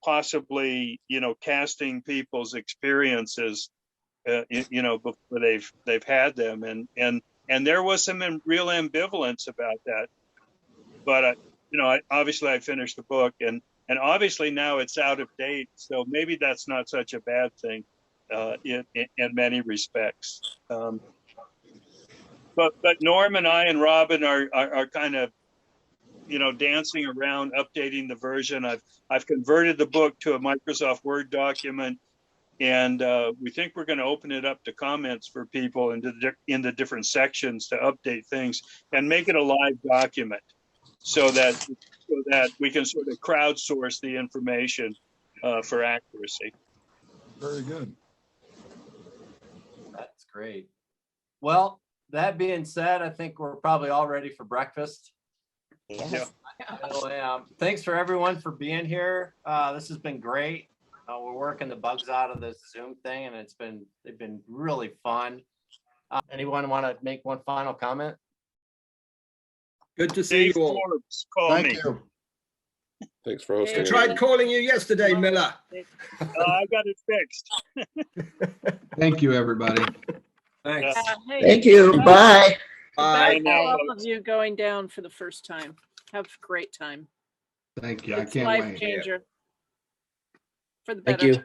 possibly, you know, casting people's experiences, you know, before they've had them, and there was some real ambivalence about that. But you know, obviously I finished the book, and obviously now it's out of date, so maybe that's not such a bad thing in many respects. But Norm and I and Robin are kind of, you know, dancing around, updating the version. I've converted the book to a Microsoft Word document, and we think we're going to open it up to comments for people in the different sections to update things and make it a live document, so that we can sort of crowdsource the information for accuracy. Very good. That's great. Well, that being said, I think we're probably all ready for breakfast. Yes. Thanks for everyone for being here. This has been great. We're working the bugs out of this Zoom thing, and they've been really fun. Anyone want to make one final comment? Good to see you Dave all. Forbes, call Thank me. you. Thanks for I hosting. tried calling you yesterday, Miller. I got it fixed. Thank you, everybody. Thanks. Hey, Thank you. Bye. Bye. goodbye to all of you going down for the first time. Have a great time. Thank you. I It's can't life wait. changer. For the Thank better.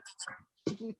you.